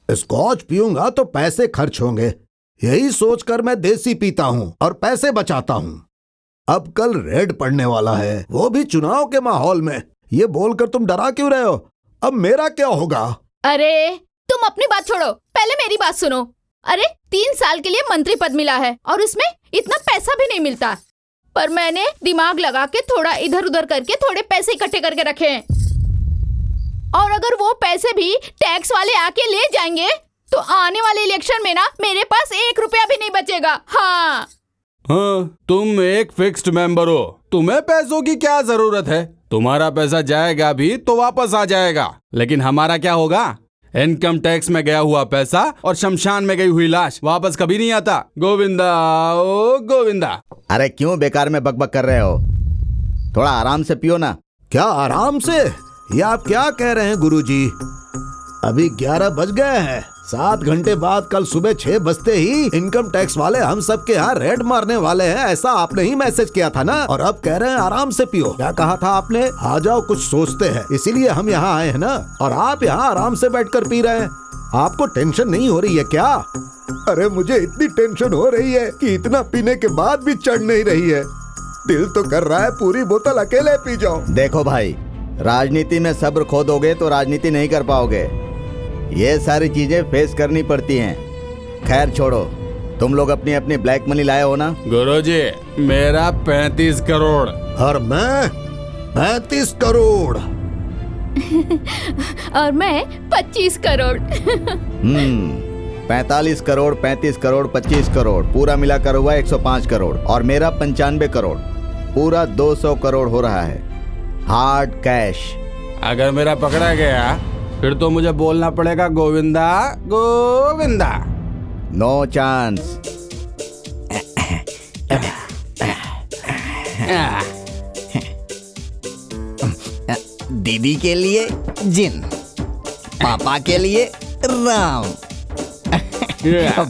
Scotch पीऊंगा तो पैसे खर्च होंगे, यही सोचकर मैं देसी पीता हूँ और पैसे बचाता हूँ। अब कल रेड पड़ने वाला है, वो भी चुनाव के माहौल में। ये बोलकर तुम डरा क्यों रहे हो? अब मेरा क्या होगा? अरे तुम अपनी बात छोड़ो, पहले मेरी बात सुनो। अरे 3 साल के लिए मंत्री पद मिला है और उसमें इतना पैसा भी नहीं मिलता, पर मैंने दिमाग लगा के थोड़ा इधर उधर करके थोड़े पैसे इकट्ठे करके रखे हैं। और अगर वो पैसे भी टैक्स वाले आके ले जाएंगे तो आने वाले इलेक्शन में ना मेरे पास 1 रुपया भी नहीं बचेगा। हाँ, तुम एक फिक्स्ड मेंबर हो, तुम्हें पैसों की क्या जरूरत है? तुम्हारा पैसा जाएगा भी तो वापस आ जाएगा, लेकिन हमारा क्या होगा? इनकम टैक्स में गया हुआ पैसा और शमशान में गई हुई लाश वापस कभी नहीं आता। गोविंदा ओ गोविंदा। अरे क्यों बेकार में बकबक कर रहे हो? थोड़ा आराम से पियो ना। क्या आराम से? ये आप क्या कह रहे हैं गुरुजी? अभी 11 बज गए हैं। 7 घंटे बाद कल सुबह 6 बजते ही इनकम टैक्स वाले हम सबके यहाँ रेड मारने वाले हैं, ऐसा आपने ही मैसेज किया था ना। और अब कह रहे हैं आराम से पियो। क्या कहा था आपने? आ जाओ कुछ सोचते हैं, इसीलिए हम यहाँ आए हैं ना। और आप यहाँ आराम से बैठकर पी रहे हैं। आपको टेंशन नहीं हो रही है क्या? अरे मुझे इतनी टेंशन हो रही है कि इतना पीने के बाद भी चढ़ नहीं रही है। दिल तो कर रहा है पूरी बोतल अकेले पी जाओ। देखो भाई, राजनीति में सब्र खो दोगे तो राजनीति नहीं कर पाओगे। ये सारी चीजें फेस करनी पड़ती हैं। खैर छोड़ो, तुम लोग अपनी अपनी ब्लैक मनी लाए हो ना? गुरुजी, मेरा 35 करोड़। और मैं 35 करोड़। और मैं 25 करोड़। 45 करोड़, 35 करोड़, 25 करोड़, पूरा मिलाकर हुआ 105 करोड़। और मेरा 95 करोड़, पूरा 200 करोड़ हो रहा है हार्ड कैश। अगर मेरा पकड़ा गया फिर तो मुझे बोलना पड़ेगा गोविंदा गोविंदा। No chance. दीदी के लिए जिन, पापा के लिए राम,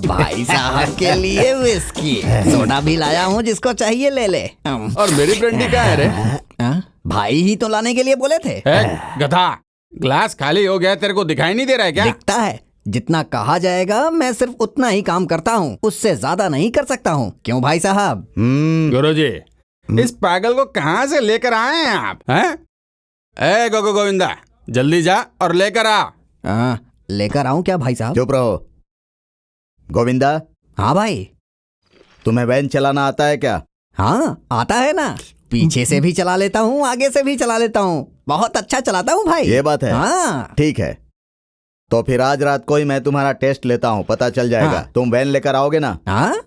भाई साहब के लिए विस्की, सोडा भी लाया हूँ, जिसको चाहिए ले ले। और मेरी ब्रांडी क्या है रे? भाई ही तो लाने के लिए बोले थे। गधा, ग्लास खाली हो गया, तेरे को दिखाई नहीं दे रहा है क्या? दिखता है। जितना कहा जाएगा मैं सिर्फ उतना ही काम करता हूँ, उससे ज्यादा नहीं कर सकता हूँ। क्यों भाई साहब? गुरुजी, इस पागल को कहाँ से लेकर आए हैं आप? हैं? ए गोविंदा, जल्दी जा और लेकर आ। लेकर आऊं क्या भाई साहब? चुप रहो। गोविंदा। हाँ भाई। तुम्हें वैन चलाना आता है क्या? हाँ आता है ना, पीछे से भी चला लेता हूँ, आगे से भी चला लेता हूँ, बहुत अच्छा चलाता हूँ भाई। ये बात है? हाँ। ठीक है, तो फिर आज रात को ही मैं तुम्हारा टेस्ट लेता हूँ, पता चल जाएगा। हाँ। तुम वैन लेकर आओगे ना? हाँ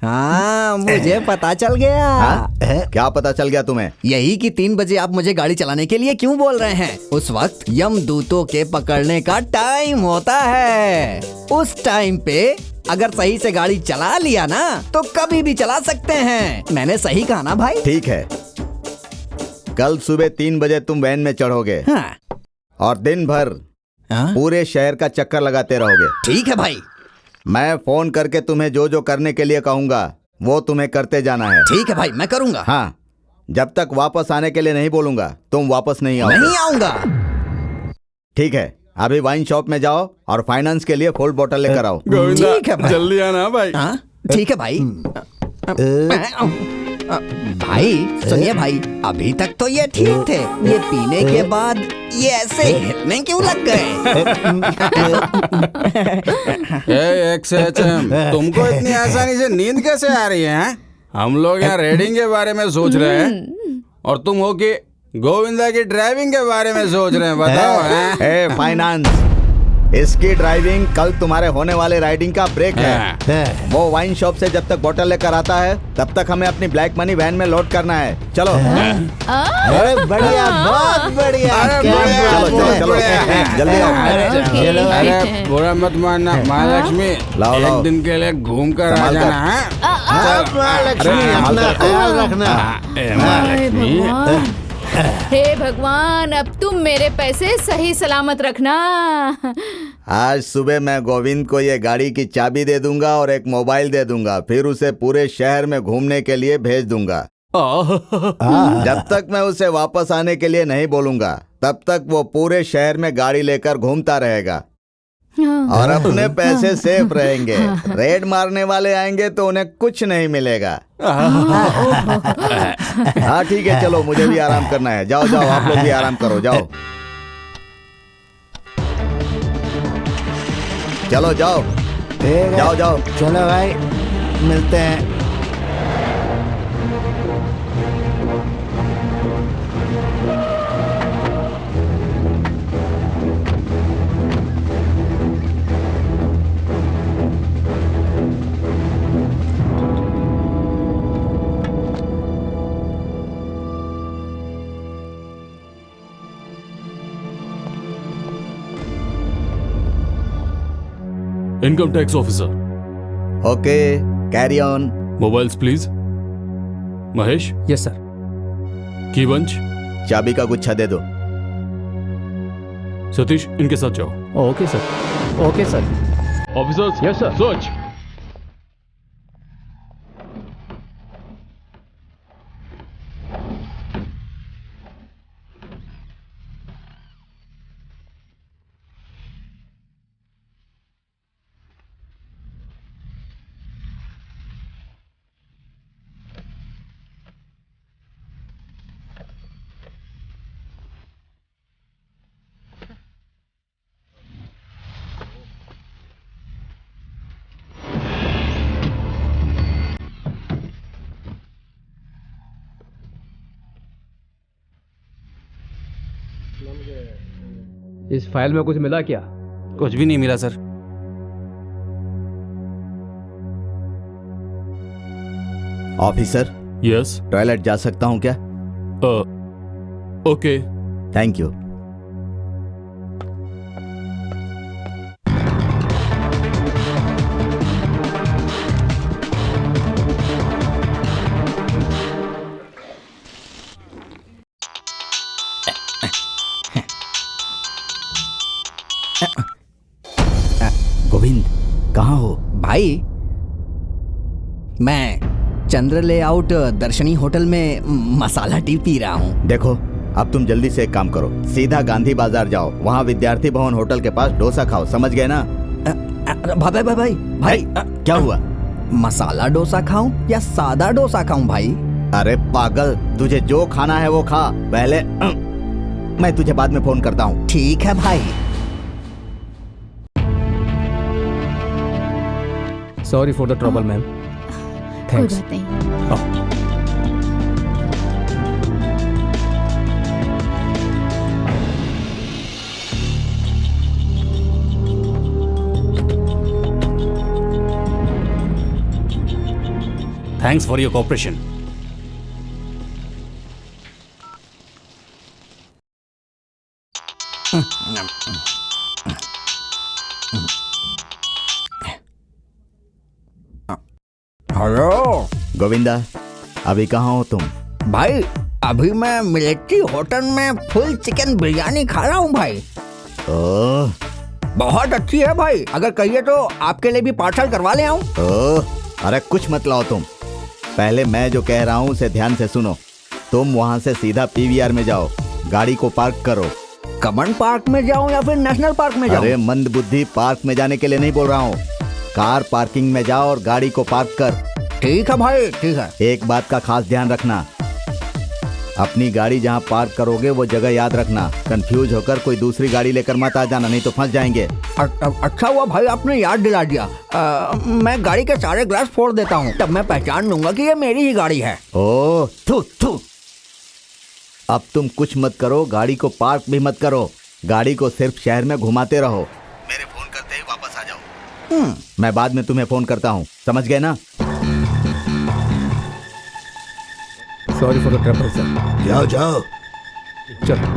हाँ, मुझे पता चल गया। हाँ? क्या पता चल गया तुम्हें? यही कि 3 बजे आप मुझे गाड़ी चलाने के लिए क्यों बोल रहे हैं। उस वक्त यमदूतों के पकड़ने का टाइम होता है। उस टाइम पे अगर सही से गाड़ी चला लिया ना तो कभी भी चला सकते हैं। मैंने सही कहा ना भाई? ठीक है, कल सुबह 3 बजे तुम वैन में चढ़ोगे। हाँ। और दिन भर पूरे शहर का चक्कर लगाते रहोगे। ठीक है भाई। मैं फोन करके तुम्हें जो जो करने के लिए कहूंगा वो तुम्हें करते जाना है। ठीक है भाई, मैं करूंगा। हाँ, जब तक वापस आने के लिए नहीं बोलूंगा तुम वापस नहीं आओगे। नहीं आऊंगा। ठीक है, अभी वाइन शॉप में जाओ और फाइनेंस के लिए फुल बोतल लेकर आओ। ठीक है भाई, जल्दी आना भाई। हाँ ठीक है भाई। भाई सुनिए भाई, अभी तक तो ये ठीक थे, ये पीने के बाद ये ऐसे हिलने क्यों लग गए? तुमको इतनी आसानी से नींद कैसे आ रही है? हम लोग यहाँ रेडिंग के बारे में सोच रहे हैं और तुम हो कि गोविंदा की ड्राइविंग के बारे में सोच रहे हैं। बताओ। फाइनेंस, इसकी ड्राइविंग कल तुम्हारे होने वाले राइडिंग का ब्रेक है। वो वाइन शॉप से जब तक बोतल लेकर आता है तब तक हमें अपनी ब्लैक मनी वैन में लोड करना है। चलो। अरे बढ़िया, बहुत बढ़िया। चलो चलो जल्दी आओ। अरे बुरा मत मानना महालक्ष्मी, लाओ, लाओ। एक दिन के लिए घूम कर आ संभाल कर। जाना है। महालक्ष्मी, अपना ख्याल रखना। महालक्ष्मी, हे भगवान, अब तुम मेरे पैसे सही सलामत रखना। आज सुबह मैं गोविंद को ये गाड़ी की चाबी दे दूंगा और एक मोबाइल दे दूंगा, फिर उसे पूरे शहर में घूमने के लिए भेज दूंगा। जब तक मैं उसे वापस आने के लिए नहीं बोलूंगा तब तक वो पूरे शहर में गाड़ी लेकर घूमता रहेगा और अपने पैसे सेफ रहेंगे। रेड मारने वाले आएंगे तो उन्हें कुछ नहीं मिलेगा। हाँ ठीक है, चलो मुझे भी आराम करना है। जाओ जाओ, आप लोग भी आराम करो, जाओ। चलो जाओ जाओ जाओ। चलो भाई, मिलते हैं। Income tax officer. Okay, carry on. Mobiles please. Mahesh, yes sir. की बंच। चाबी का गुच्छा दे दो। सतीश, इनके साथ जाओ। Okay sir. Okay sir. Officers, yes sir. Search. इस फाइल में कुछ मिला क्या? कुछ भी नहीं मिला सर। Officer, yes. टॉयलेट जा सकता हूँ क्या? ओके। Thank you. गोविंद, कहाँ हो? भाई, मैं चंद्र लेआउट दर्शनी होटल में मसाला टी पी रहा हूँ। देखो, अब तुम जल्दी से एक काम करो, सीधा गांधी बाजार जाओ, वहाँ विद्यार्थी भवन होटल के पास डोसा खाओ, समझ गए ना? भाई भाई भाई भाई, क्या हुआ? मसाला डोसा खाऊं या सादा डोसा खाऊं भाई? अरे पागल, तुझे जो खाना है वो खा पहले। मैं तुझे बाद में फोन करता हूँ। ठीक है भाई। Sorry for the trouble ma'am. कोई थैंक्स। बात नहीं। Thanks for your cooperation. Hello Govinda, अभी कहाँ हो तुम? भाई, अभी मैं मिलिट्री होटल में फुल चिकन बिरयानी खा रहा हूँ भाई। ओह, बहुत अच्छी है भाई, अगर कहिए तो आपके लिए भी पार्सल करवा ले आऊं। ओह, अरे कुछ मत लाओ तुम। पहले मैं जो कह रहा हूँ उसे ध्यान से सुनो। तुम वहाँ से सीधा पीवीआर में जाओ, गाड़ी को पार्क करो। कमन पार्क में जाऊं या फिर नेशनल पार्क में जाऊं? अरे मंद बुद्धि, पार्क में जाने के लिए नहीं बोल रहा हूँ। कार पार्किंग में जाओ और गाड़ी को पार्क कर। ठीक है भाई, ठीक है। एक बात का खास ध्यान रखना, अपनी गाड़ी जहाँ पार्क करोगे वो जगह याद रखना। कंफ्यूज होकर कोई दूसरी गाड़ी लेकर मत आ जाना, नहीं तो फंस जाएंगे। अच्छा हुआ भाई, आपने याद दिला दिया। मैं गाड़ी के सारे ग्लास फोड़ देता हूँ, तब मैं पहचान लूंगा कि ये मेरी ही गाड़ी है। ओह, थू थू। अब तुम कुछ मत करो, गाड़ी को पार्क भी मत करो, गाड़ी को सिर्फ शहर में घुमाते रहो। मेरे वापस आ जाओ। मैं बाद में तुम्हें फोन करता हूँ, समझ गए ना? Sorry for the trouble sir. जाओ जाओ। चलो।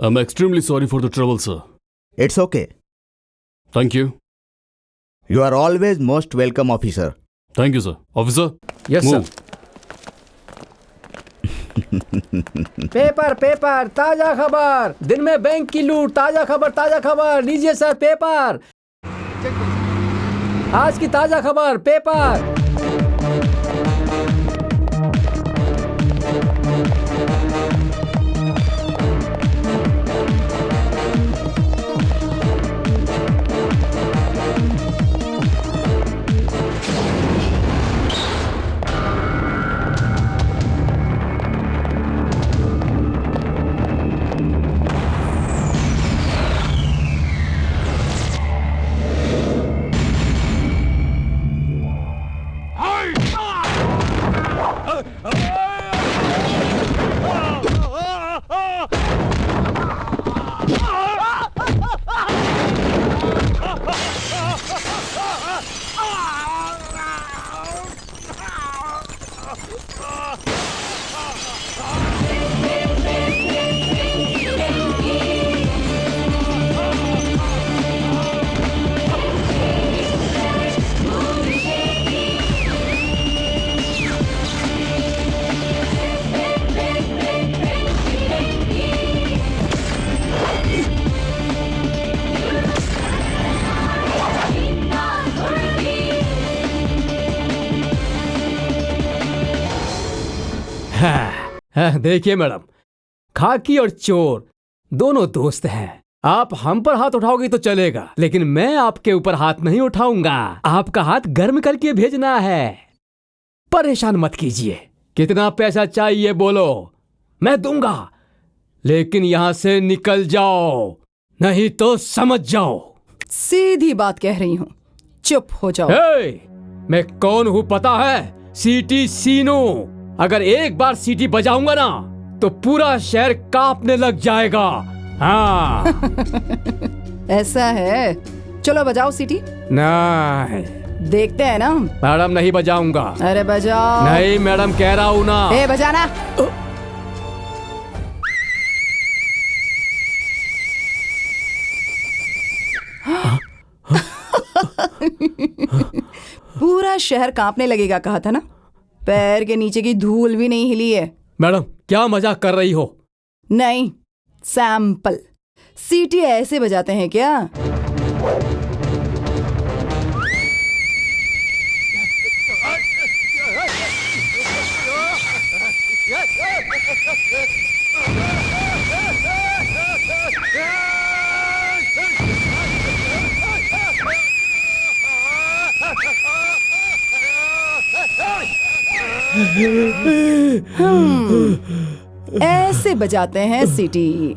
I'm extremely sorry for the trouble, sir. It's okay. Thank you. You are always most welcome officer. Thank you, sir. Officer, yes move. Sir. Paper paper, ताजा खबर, दिन में bank की लूट, ताजा खबर, लीजिए सर पेपर, आज की ताजा खबर पेपर। देखिए मैडम, खाकी और चोर दोनों दोस्त हैं। आप हम पर हाथ उठाओगी तो चलेगा, लेकिन मैं आपके ऊपर हाथ नहीं उठाऊंगा। आपका हाथ गर्म करके भेजना है। परेशान मत कीजिए। कितना पैसा चाहिए बोलो, मैं दूंगा, लेकिन यहां से निकल जाओ, नहीं तो समझ जाओ। सीधी बात कह रही हूँ, चुप हो जाओ। मैं कौन हूँ पता है? सीटी सीनो। अगर एक बार सीटी बजाऊंगा ना तो पूरा शहर कांपने लग जाएगा। हाँ। ऐसा है, चलो बजाओ सीटी। नहीं देखते हैं ना। मैडम, नहीं बजाऊंगा। अरे बजाओ। नहीं मैडम, कह रहा हूँ ना। ए बजाना। पूरा शहर कांपने लगेगा कहा था ना। पैर के नीचे की धूल भी नहीं हिली है। मैडम, क्या मजाक कर रही हो? नहीं, सैंपल। सीटी ऐसे बजाते हैं क्या? ऐसे बजाते हैं सीटी।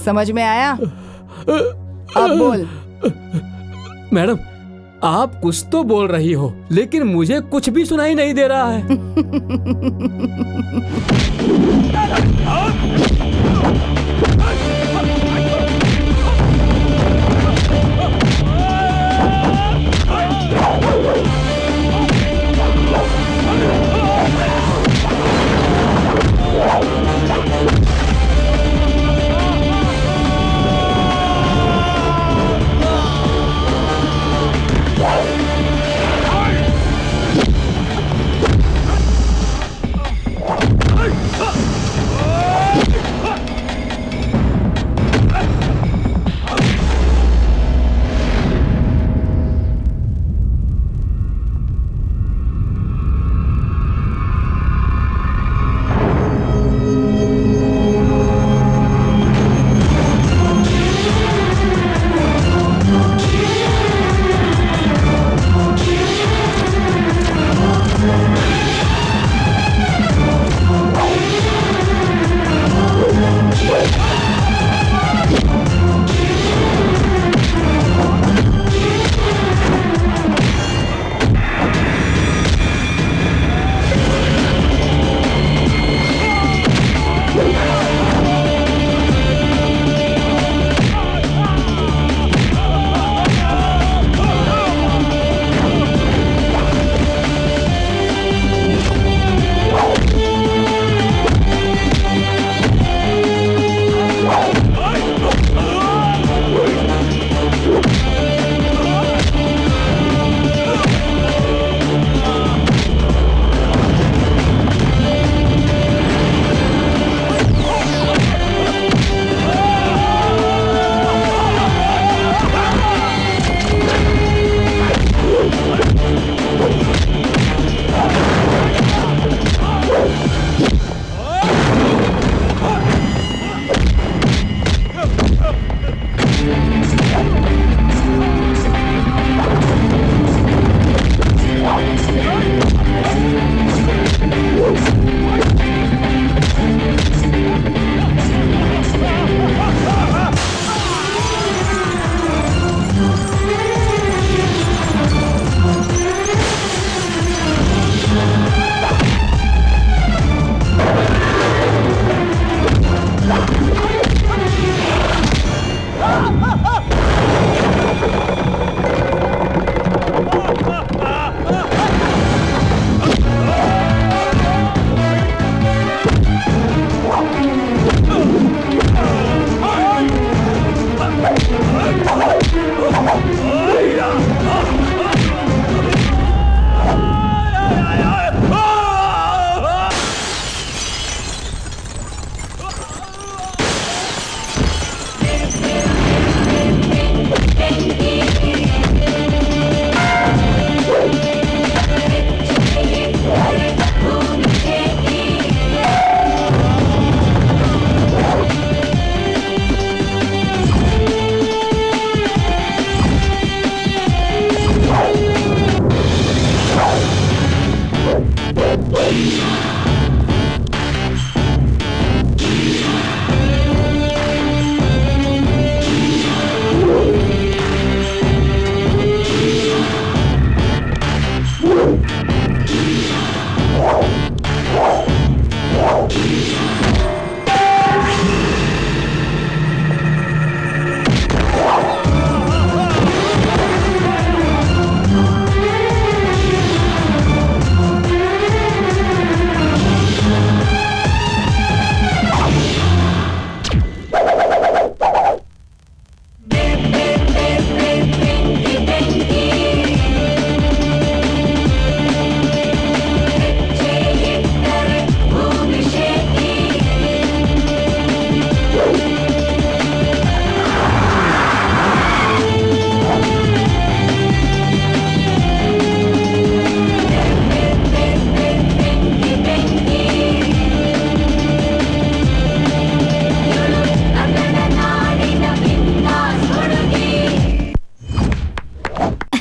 समझ में आया? अब बोल। मैडम, आप कुछ तो बोल रही हो, लेकिन मुझे कुछ भी सुनाई नहीं दे रहा है।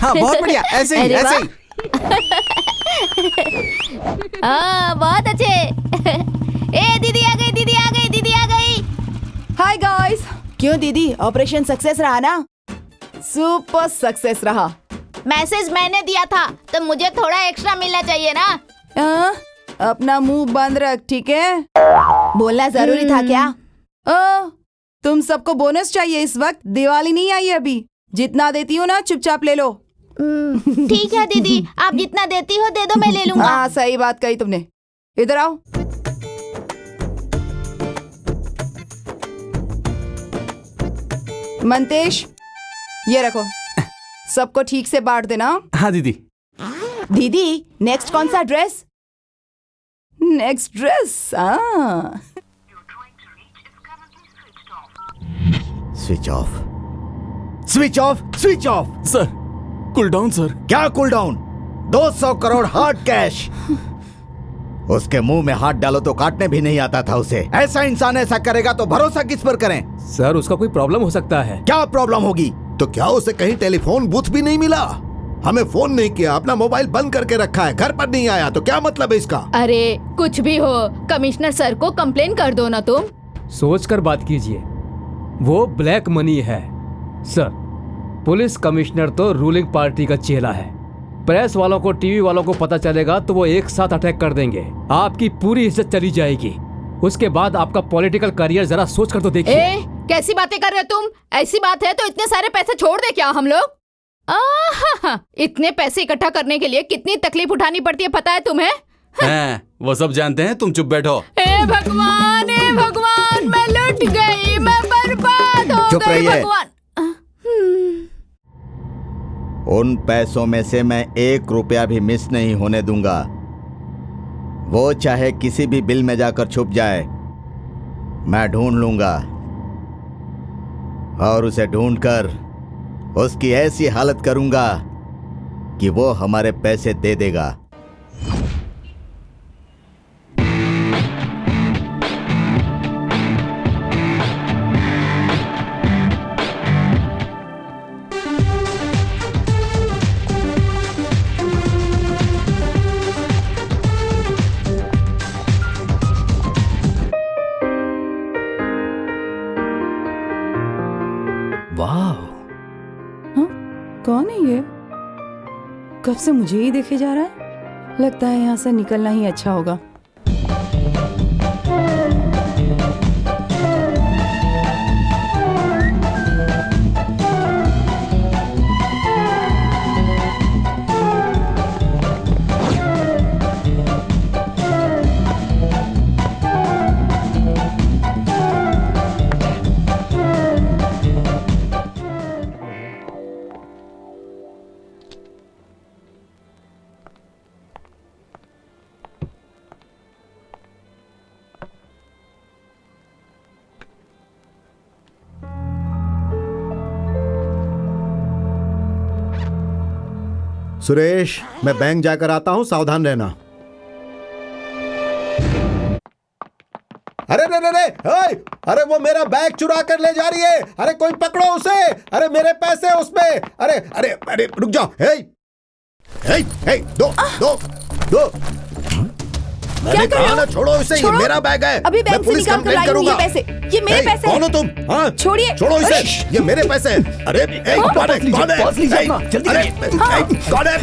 हाँ बहुत बढ़िया, ऐसे ही अरे ऐसे वाह। ही। बहुत अच्छे। ए दीदी आ गई, दीदी आ गई, दीदी आ गई। हाय गाइस, क्यों दीदी ऑपरेशन सक्सेस रहा ना? सुपर सक्सेस रहा। मैसेज मैंने दिया था तो मुझे थोड़ा एक्स्ट्रा मिलना चाहिए ना। अपना मुंह बंद रख, ठीक है? बोलना जरूरी था क्या? तुम सबको बोनस चाहिए इस वक्त, दिवाली नहीं आई है अभी। जितना देती हूँ ना चुपचाप ले लो। ठीक है दीदी, आप जितना देती हो दे दो, मैं ले लूंगा। हाँ सही बात कही तुमने। इधर आओ। मंतेश, ये रखो, सबको ठीक से बांट देना। हाँ दीदी। दीदी नेक्स्ट कौन सा dress? Next dress switch off, switch off, switch off. Sir cool down sir. क्या cool down? 200 crore hard cash. उसके मुंह में हाथ डालो तो काटने भी नहीं आता था उसे। ऐसा इंसान ऐसा करेगा तो भरोसा किस पर करें? सर उसका कोई प्रॉब्लम हो सकता है। क्या प्रॉब्लम होगी? तो क्या उसे कहीं टेलीफोन बूथ भी नहीं मिला? हमें फोन नहीं किया, अपना मोबाइल बंद करके रखा है, घर पर नहीं आया, तो क्या मतलब है इसका? अरे कुछ भी हो, कमिश्नर सर को कंप्लेन कर दो ना तुम। सोच कर बात कीजिए, वो ब्लैक मनी है। सर पुलिस कमिश्नर तो रूलिंग पार्टी का चेला है। प्रेस वालों को, टीवी वालों को पता चलेगा तो वो एक साथ अटैक कर देंगे, आपकी पूरी इज्जत चली जाएगी। उसके बाद आपका पॉलिटिकल करियर जरा सोच कर तो देखिए। कैसी बातें कर रहे हो तुम? ऐसी बात है तो इतने सारे पैसे छोड़ दे क्या हम लोग? इतने पैसे इकट्ठा करने के लिए कितनी तकलीफ उठानी पड़ती है पता है तुम्हें? हैं, वो सब जानते हैं, तुम चुप बैठो। हे भगवान, मैं लुट गई, मैं बर्बाद हो चुप गई रहिए। भगवान। उन पैसों में से मैं 1 रुपया भी मिस नहीं होने दूंगा। वो चाहे किसी भी बिल में जाकर छुप जाए, मैं ढूंढ लूंगा और उसे ढूंढकर उसकी ऐसी हालत करूंगा कि वो हमारे पैसे दे देगा। वाह, कौन है ये? कब से मुझे ही देखे जा रहा है। लगता है यहाँ से निकलना ही अच्छा होगा। सुरेश, मैं बैंक जाकर आता हूं, सावधान रहना। अरे रे रे रे, अरे वो मेरा बैग चुरा कर ले जा रही है। अरे कोई पकड़ो उसे। अरे मेरे पैसे उसमें। अरे अरे अरे रुक जाओ। दो मैंने कहा ना छोड़ो इसे, ये मेरा बैग है। अभी बैंक से निकाल कर लाई हूँ ये पैसे। ये मेरे पैसे हैं। कौन हो तुम? हाँ छोड़िए। छोड़ो इसे, ये मेरे पैसे हैं। अरे कौन है? कौन है? कौन है?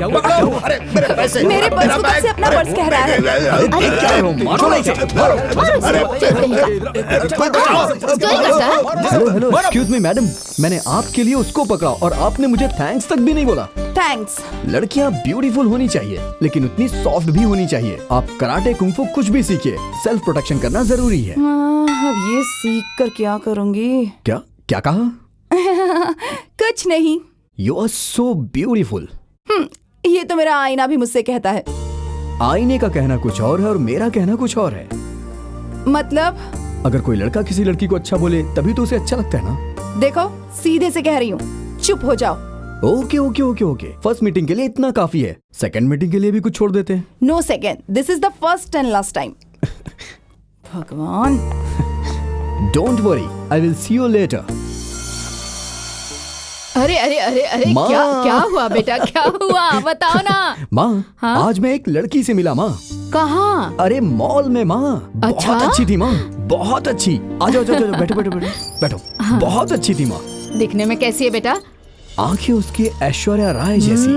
पकड़ो। अरे मेरे पैसे, मेरे पर्स को कब से अपना पर्स कह रहा है? अरे क्या है? मारो इसे। हेलो, एक्सक्यूज मी मैडम, मैंने आपके लिए उसको पकड़ा और आपने मुझे थैंक्स तक भी नहीं बोला। थैंक्स। लड़कियां ब्यूटीफुल होनी चाहिए लेकिन उतनी सॉफ्ट भी होनी चाहिए। आप कराटे कुंफू कुछ भी सीखिए, सेल्फ प्रोटेक्शन करना जरूरी है। अब ये सीख कर क्या करूंगी? क्या क्या कहा? कुछ नहीं। You are so beautiful. ये तो मेरा आईना भी मुझसे कहता है। आईने का कहना कुछ और है और मेरा कहना कुछ और है। मतलब? अगर कोई लड़का किसी लड़की को अच्छा बोले तभी तो उसे अच्छा लगता है ना। देखो सीधे से कह रही हूँ, चुप हो जाओ। Okay okay okay okay, first meeting के लिए इतना काफी है, सेकंड मीटिंग के लिए भी कुछ छोड़ देते हैं। No second, this is the first and last time. भगवान। Don't worry, I will see you later. अरे अरे अरे अरे माँ। क्या क्या हुआ बेटा, क्या हुआ बताओ ना। माँ, हाँ? आज मैं एक लड़की से मिला माँ। कहाँ? अरे मॉल में माँ। अच्छा? बहुत अच्छी थी माँ, बहुत अच्छी। आ जाओ जाओ जाओ, बैठो बैठो बैठो बैठो। बहुत अच्छी थी माँ। दिखने में कैसी है बेटा? आंखें उसकी ऐश्वर्या राय जैसी,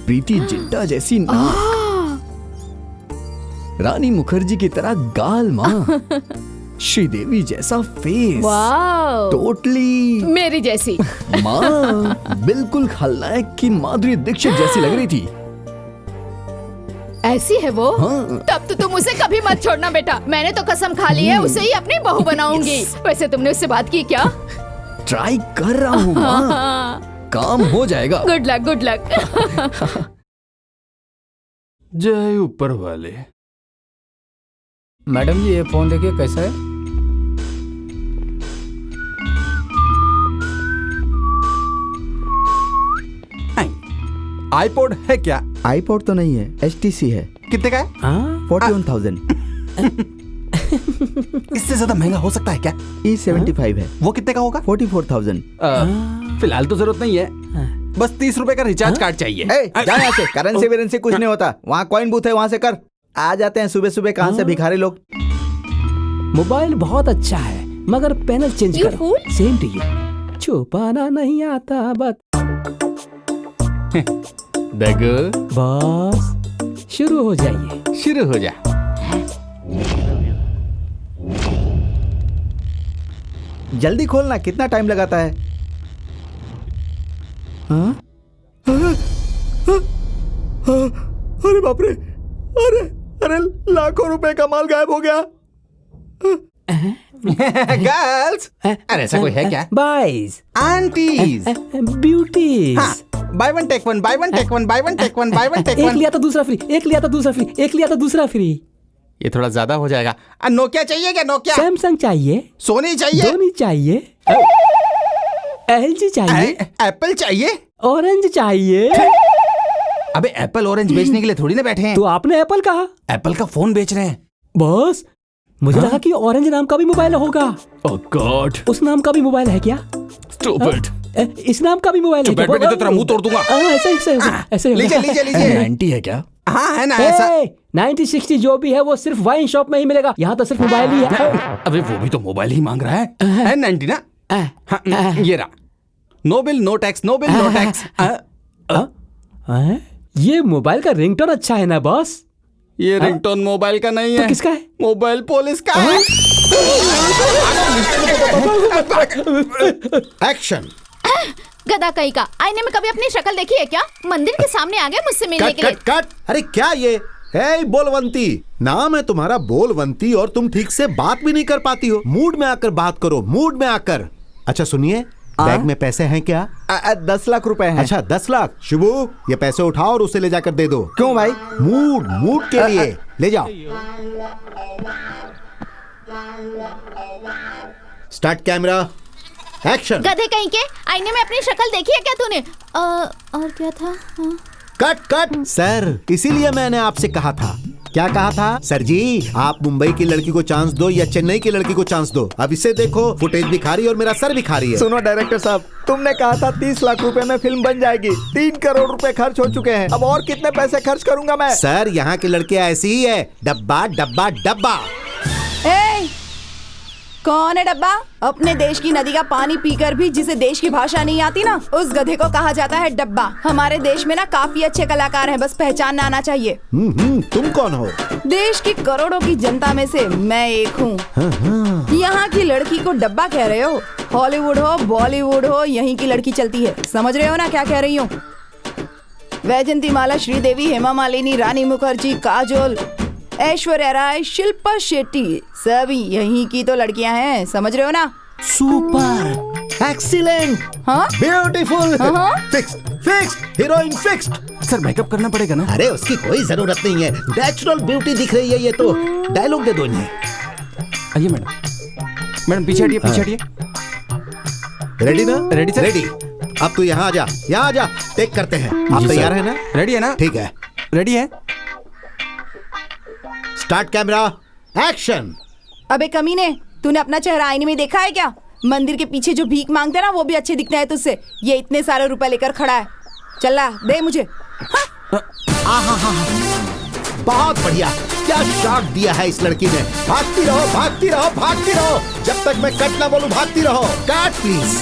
प्रीति जिंटा जैसी नाक, रानी मुखर्जी की तरह गाल माँ, श्रीदेवी जैसा फेस, वाओ, टोटली मेरी जैसी। माँ बिल्कुल खलनायक की माधुरी दीक्षित जैसी लग रही थी। ऐसी है वो? हाँ। तब तो तुम उसे कभी मत छोड़ना बेटा। मैंने तो कसम खा ली है उसे ही अपनी बहू बनाऊंगी। वैसे तुमने उससे बात की क्या? ट्राई कर रहा हूँ माँ, काम हो जाएगा। Good luck good luck. जय ऊपर वाले। मैडम जी ये फोन देखिए कैसा है। आईपॉड है क्या? आईपॉड तो नहीं है, HTC है। कितने का है? 41,000। इससे ज्यादा महंगा हो सकता है क्या? E75 है। वो कितने का होगा? 44,000। फिलहाल तो जरूरत नहीं है, बस 30 रुपए का रिचार्ज कार्ड चाहिए। जा यहाँ से, करेंसी वेरेंसी कुछ नहीं होता। वहाँ कॉइन बूथ है, वहाँ से कर। आ जाते हैं सुबह सुबह कहाँ से भिखारी लोग। मोबाइल बहुत अच्छा है मगर पैनल चेंज You करो। fool? Same to you. छुपाना नहीं आता बस। देखो, बस शुरू हो जाइए। शुरू हो जा। जल्दी खोलना, कितना टाइम लगाता है? हाँ? अरे बाप रे, अरे अरे लाखों रुपए का माल गायब हो गया। गर्ल्स, अरे ऐसा कोई है क्या? बाइज, aunties, beauties. Buy one take one, buy one take one, buy one take one, buy one take एक वन। लिया तो दूसरा फ्री, एक लिया तो दूसरा फ्री, एक लिया तो दूसरा फ्री। ये थोड़ा ज्यादा हो जाएगा। नोकिया चाहिए क्या? नोकिया? सैमसंग चाहिए, सोनी चाहिए? धोनी चाहिए, LG चाहिए, एप्पल चाहिए? ऑरेंज चाहिए। अबे एप्पल ऑरेंज बेचने के लिए थोड़ी ना बैठे हैं। तो आपने एप्पल कहा? एप्पल का फोन बेच रहे हैं। बॉस मुझे लगा कि ऑरेंज नाम का भी मोबाइल होगा। ओह गॉड, उस नाम का भी मोबाइल है क्या? स्टूपिड। इस नाम का भी मोबाइल है क्या? बैठ तो तेरा मुंह तोड़ दूंगा। ऐसे ऐसे लीजिए लीजिए लीजिए। 90 है क्या? हाँ है ना ऐसा। 90-60 जो भी है वो सिर्फ वाइन शॉप में ही मिलेगा, यहाँ तो सिर्फ मोबाइल ही है। अबे वो भी तो मोबाइल ही मांग रहा है 90 ना। हाँ, ये रहा। No bill no tax, no bill no tax. ये मोबाइल का रिंगटोन अच्छा है ना बॉस? ये रिंगटोन मोबाइल का नहीं तो है। किसका है? मोबाइल पुलिस का है। एक्शन। गधा कहीं का, आईने में कभी अपनी शक्ल देखी है क्या? मंदिर के सामने आ गए मुझसे मिलने कट के लिए। Cut cut. अरे क्या ये है? बोलवंती नाम है तुम्हारा, बोलवंती, और तुम ठीक से बात भी नहीं कर पाती हो। मूड में आकर बात करो, मूड में आकर। अच्छा सुनिए, बैग में पैसे हैं क्या? 10 लाख रुपए हैं। अच्छा 10 लाख। शिबू ये पैसे उठाओ और उसे ले जाकर दे दो। क्यों भाई? मूड मूड के लिए ले जाओ। Start camera, action. गधे कहीं के, आईने में अपनी शक्ल देखी है क्या तूने? और क्या था? हाँ। Cut cut. सर इसीलिए मैंने आपसे कहा था। क्या कहा था सर जी? आप मुंबई की लड़की को चांस दो या चेन्नई की लड़की को चांस दो। अब इसे देखो, फुटेज भी खा रही है और मेरा सर भी खा रही है। सुनो डायरेक्टर साहब, तुमने कहा था 30 लाख रुपए में फिल्म बन जाएगी। 3 करोड़ रुपए खर्च हो चुके हैं। अब और कितने पैसे खर्च करूंगा मैं? सर यहाँ की लड़कियां ऐसी ही है, डब्बा डब्बा डब्बा। ए, कौन है डब्बा? अपने देश की नदी का पानी पीकर भी जिसे देश की भाषा नहीं आती ना, उस गधे को कहा जाता है डब्बा। हमारे देश में ना काफी अच्छे कलाकार हैं, बस पहचानना आना चाहिए। तुम कौन हो? देश की करोड़ों की जनता में से मैं एक हूँ। यहाँ की लड़की को डब्बा कह रहे हो? हॉलीवुड हो बॉलीवुड हो, यहीं की लड़की चलती है। समझ रहे हो ना क्या कह रही हूँ? वैजंती माला, श्रीदेवी, हेमा मालिनी, रानी मुखर्जी, काजोल, ऐश्वर्या राय, शिल्पा शेट्टी, सभी यहीं की तो लड़कियां हैं। समझ रहे हो ना? सुपर, एक्सीलेंट, हाँ? ब्यूटीफुल, हाँ? Fix fix, heroine fixed. Sir makeup करना पड़ेगा ना? अरे उसकी कोई जरूरत नहीं है, नेचुरल ब्यूटी दिख रही है ये तो। डायलॉग दे दो इन्हें। आइए मैडम, मैडम पीछे हटिए, पीछे हटिए। रेडी ना? Ready sir. रेडी। अब तू यहाँ आ जा, यहाँ आ जा, टेक करते हैं। आप जी तैयार सर। है ना? रेडी है ना? ठीक है, रेडी है। Start camera, action. अबे कमीने, तूने अपना चेहरा आईने में देखा है क्या? मंदिर के पीछे जो भीख मांगते हैं ना वो भी अच्छे दिखते हैं तुझसे। ये इतने सारे रुपए लेकर खड़ा है। चल रहा दे मुझे। बहुत बढ़िया, क्या शॉट दिया है इस लड़की ने। भागती रहो भागती रहो भागती रहो, जब तक मैं कट ना बोलूं भागती रहो। Cut please.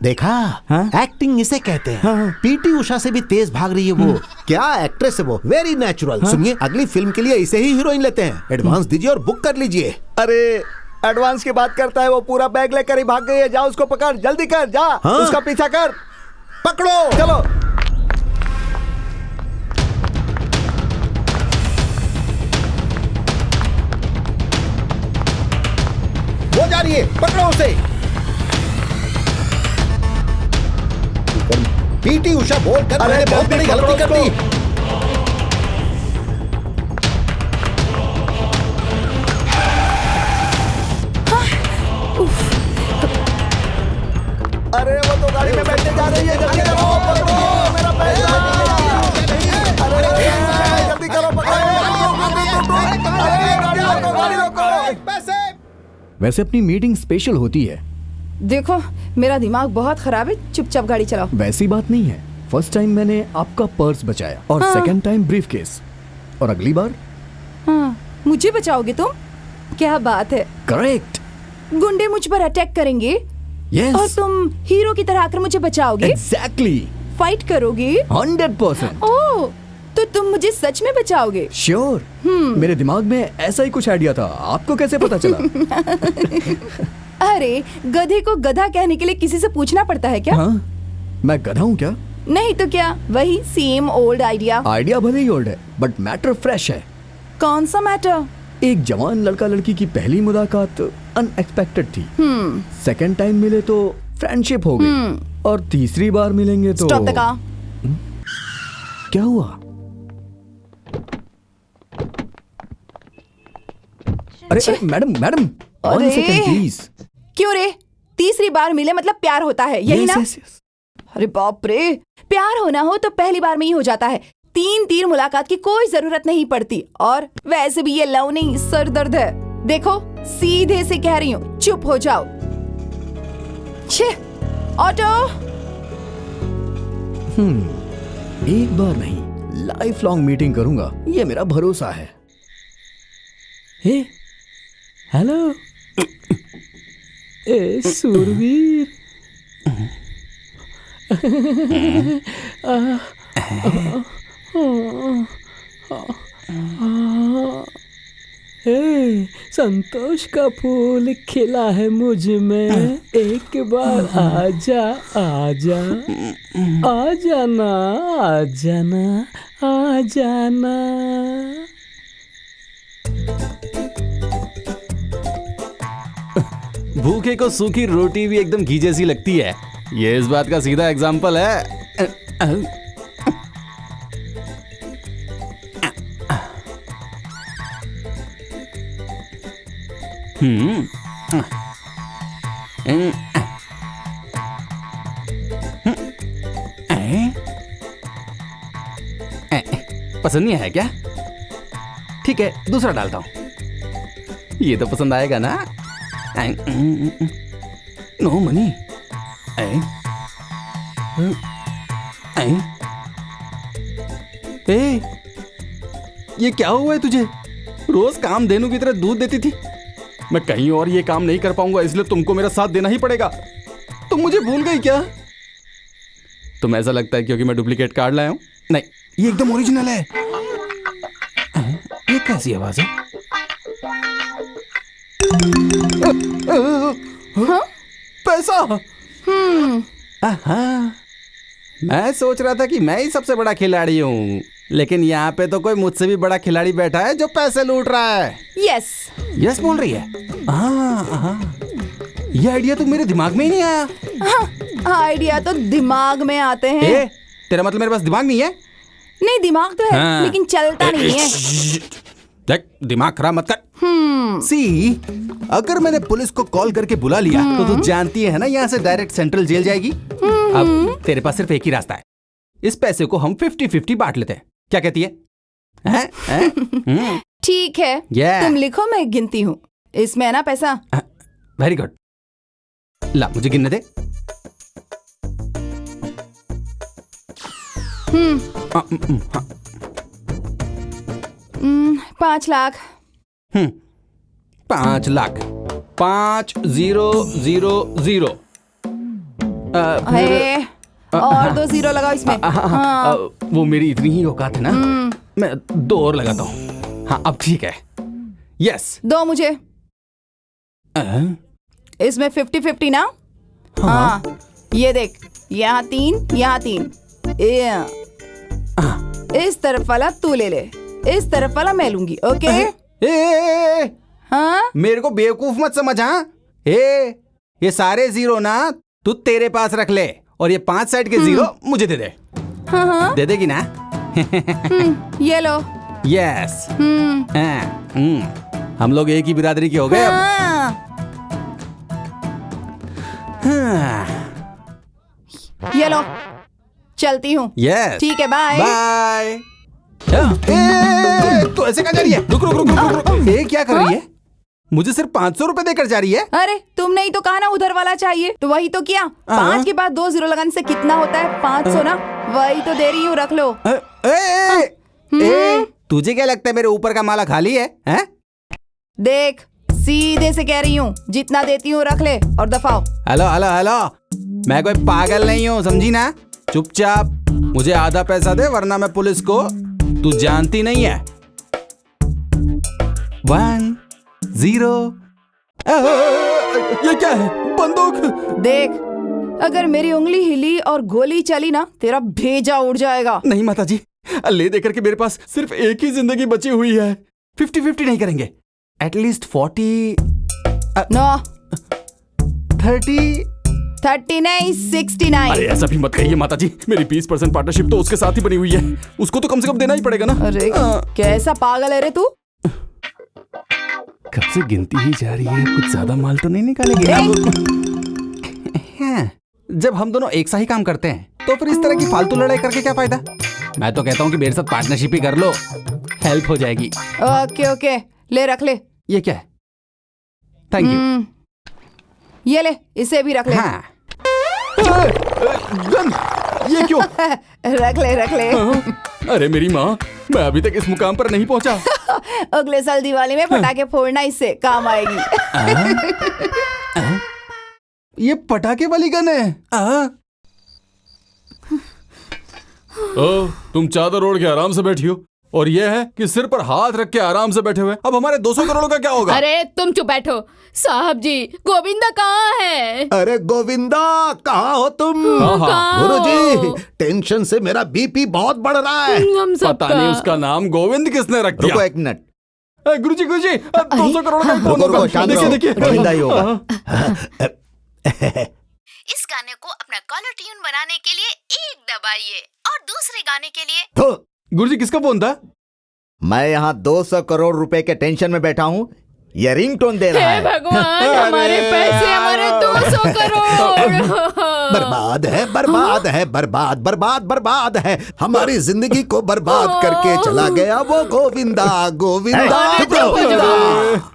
देखा, एक्टिंग इसे कहते हैं। पीटी उषा से भी तेज भाग रही है वो। क्या एक्ट्रेस है वो, वेरी नेचुरल। सुनिए, अगली फिल्म के लिए इसे ही हीरोइन लेते हैं। एडवांस दीजिए और बुक कर लीजिए। अरे एडवांस की बात करता है, वो पूरा बैग लेकर ही भाग गई है। जा उसको पकड़, जल्दी कर, जा उसका पीछा कर। पकड़ो, चलो। वो जा रही है, पकड़ो उसे। पीटी उषा बोल कर मैंने बहुत बड़ी गलती कर दी। अरे वो तो गाड़ी में बैठने जा रही है, जल्दी करो, पकड़ो मेरा पैसा। अरे जल्दी करो, पकड़ो, गाड़ी रोको। वैसे अपनी मीटिंग स्पेशल होती है। देखो मेरा दिमाग बहुत खराब है, चुपचाप गाड़ी चलाओ। वैसी बात नहीं है। फर्स्ट टाइम मैंने आपका पर्स बचाया और सेकंड टाइम ब्रीफ केस, और अगली बार हाँ, मुझे बचाओगे तुम? क्या बात है। करेक्ट। गुंडे मुझ पर अटैक करेंगे और तुम हीरो की तरह आकर मुझे बचाओगे। एग्जैक्टली। फाइट करोगे 100%। ओह, तो तुम मुझे सच में बचाओगे? श्योर। मेरे दिमाग में ऐसा ही कुछ आइडिया था। आपको कैसे पता चला? अरे गधे को गधा कहने के लिए किसी से पूछना पड़ता है क्या? हाँ, मैं गधा हूँ क्या? नहीं तो क्या, वही सेम ओल्ड आइडिया। आइडिया भले ही ओल्ड है, बट मैटर फ्रेश है। कौन सा मैटर? एक जवान लड़का लड़की की पहली मुलाकात अनएक्सपेक्टेड थी। सेकंड टाइम मिले तो फ्रेंडशिप हो गई, और तीसरी बार मिलेंगे तो स्टॉप द कार। क्या हुआ? अरे madam madam, one second please. क्यों रे? तीसरी बार मिले मतलब प्यार होता है, यही ना? अरे बाप रे, प्यार होना हो तो पहली बार में ही हो जाता है। 3 तीर मुलाकात की कोई जरूरत नहीं पड़ती। और वैसे भी ये लव नहीं, सर दर्द है। देखो सीधे से कह रही हूँ, चुप हो जाओ। छे, ऑटो। एक बार नहीं, लाइफ लॉन्ग मीटिंग करूंगा, ये मेरा भरोसा है। हेलो ए सूरवीर। संतोष का फूल खिला है मुझ में, एक बार आजा आजा, आ जाना आ जाना आ जाना। भूखे को सूखी रोटी भी एकदम घी जैसी लगती है, ये इस बात का सीधा एग्जाम्पल है। पसंद नहीं आया क्या? ठीक है, दूसरा डालता हूं। ये तो पसंद आएगा ना? No money. ये क्या हुआ है तुझे? रोज काम देनु की तरह दूध देती थी। मैं कहीं और ये काम नहीं कर पाऊंगा, इसलिए तुमको मेरा साथ देना ही पड़ेगा। तुम मुझे भूल गई क्या? तुम ऐसा लगता है क्योंकि मैं डुप्लीकेट कार्ड लाया हूं? नहीं, ये एकदम ओरिजिनल है। ये कैसी आवाज है? हाँ? पैसा। मैं सोच रहा था कि मैं ही सबसे बड़ा खिलाड़ी हूँ, लेकिन यहाँ पे तो कोई मुझसे भी बड़ा खिलाड़ी बैठा है जो पैसे लूट रहा है। यस यस बोल रही है। ये आइडिया तो मेरे दिमाग में ही नहीं आया। आइडिया तो दिमाग में आते हैं। तेरा मतलब मेरे पास दिमाग नहीं है? नहीं, दिमाग तो है, लेकिन चलता नहीं है। देख, दिमाग खराब मत कर। सी, अगर मैंने पुलिस को कॉल करके बुला लिया तो तू जानती है ना, यहाँ से डायरेक्ट सेंट्रल जेल जाएगी। अब तेरे पास सिर्फ एक ही रास्ता है, इस पैसे को हम 50-50 बांट लेते हैं। क्या कहती है? ठीक है, तुम लिखो, मैं गिनती हूँ। इसमें है ना पैसा? Very good. ला मुझे गिनने दे। 5 लाख। 5 लाख। 5000। है और 2 जीरो लगाओ इसमें। हाँ। वो मेरी इतनी ही औकात है ना, मैं 2 और लगाता हूँ। हाँ अब ठीक है। यस। 2 मुझे। इसमें 50-50 ना। हाँ ये देख, यहाँ 3 यहाँ 3। इस तरफ वाला तू ले ले, इस तरफ वाला मैं लूंगी। ओके। हाँ मेरे को बेवकूफ मत समझ। हाँ ये सारे 0 ना तू तेरे पास रख ले और ये 5 साइड के 0 मुझे दे दे। हाँ दे देगी ना? ये लो। यस। हम लोग एक ही बिरादरी के हो गए अब। ये लो, चलती हूँ। यस। ठीक है, बाय बाय। तो ऐसे कहाँ जा रही है? रुक रुक रुक रुक रुक। ये क्या कर रही है? मुझे सिर्फ 500 रुपए देकर जा रही है। अरे तुमने ही तो कहा ना उधर वाला चाहिए, तो वही तो किया। 5 के बाद 2 जीरो लगाने से कितना होता है? 500 ना, वही तो दे रही हूँ, रख लो। तुझे क्या लगता है मेरे ऊपर का माला खाली है? देख सीधे से कह रही हूँ, जितना देती हूँ रख ले और दफाओ। हेलो हेलो हेलो, मैं कोई पागल नहीं हूँ, समझी ना? चुपचाप मुझे आधा पैसा दे वरना मैं पुलिस को, तू जानती नहीं है। 1 0। ये क्या है? बंदूक। देख अगर मेरी उंगली हिली और गोली चली ना, तेरा भेजा उड़ जाएगा। नहीं माताजी, ले देकर के मेरे पास सिर्फ एक ही जिंदगी बची हुई है। 50-50 नहीं करेंगे? एटलीस्ट 40 नो 30 नहीं 69। अरे ऐसा भी मत कहिए माताजी, मेरी 20% पार्टनरशिप तो उसके साथ ही बनी हुई है, उसको तो कम से कम देना ही पड़ेगा ना। अरे कैसा पागल है रे तू? कब से गिनती ही जा रही है, कुछ ज्यादा माल तो नहीं निकालेगी? जब हम दोनों एक सा ही काम करते हैं तो फिर इस तरह की फालतू लड़ाई करके क्या फायदा? मैं तो कहता हूँ कि मेरे साथ पार्टनरशिप ही कर लो, हेल्प हो जाएगी। ओके ओके, ले रख ले। ये क्या है? Thank you. ये ले, इसे भी रख ले। हाँ। गन, ये क्यों? रख ले। अरे मेरी माँ, मैं अभी तक इस मुकाम पर नहीं पहुँचा। अगले साल दिवाली में पटाखे फोड़ना, इससे काम आएगी। ये पटाखे वाली गन है। तुम चादर ओढ़ के आराम से बैठी हो और ये है कि सिर पर हाथ रख के आराम से बैठे हुए। अब हमारे 200 करोड़ का क्या होगा? अरे तुम चुप बैठो। साहब जी, गोविंदा कहाँ है? अरे गोविंदा, कहाँ हो तुम? गुरुजी, टेंशन से मेरा बीपी बहुत बढ़ रहा है। हम सब पता नहीं उसका नाम गोविंद किसने रख दिया। रुको 1 मिनट। गुरुजी 200 करोड़ का कौन रुको होगा? शांत रहो, देखिए गोविंदा ही होगा। इस गाने को अपना कॉलर ट्यून बनाने के लिए 1 दबाइए और दूसरे गाने के लिए तो गुरुजी किसका फोन था? मैं यहाँ 200 करोड़ रुपए के टेंशन में बैठा हूँ, ये रिंगटोन दे रहा हे है। भगवान, हमारे पैसे, हमारे 200 करोड़ बर्बाद है, बर्बाद है, बर्बाद बर्बाद बर्बाद है। हमारी जिंदगी को बर्बाद करके चला गया वो गोविंदा, गोविंदा, अरे गोविंदा।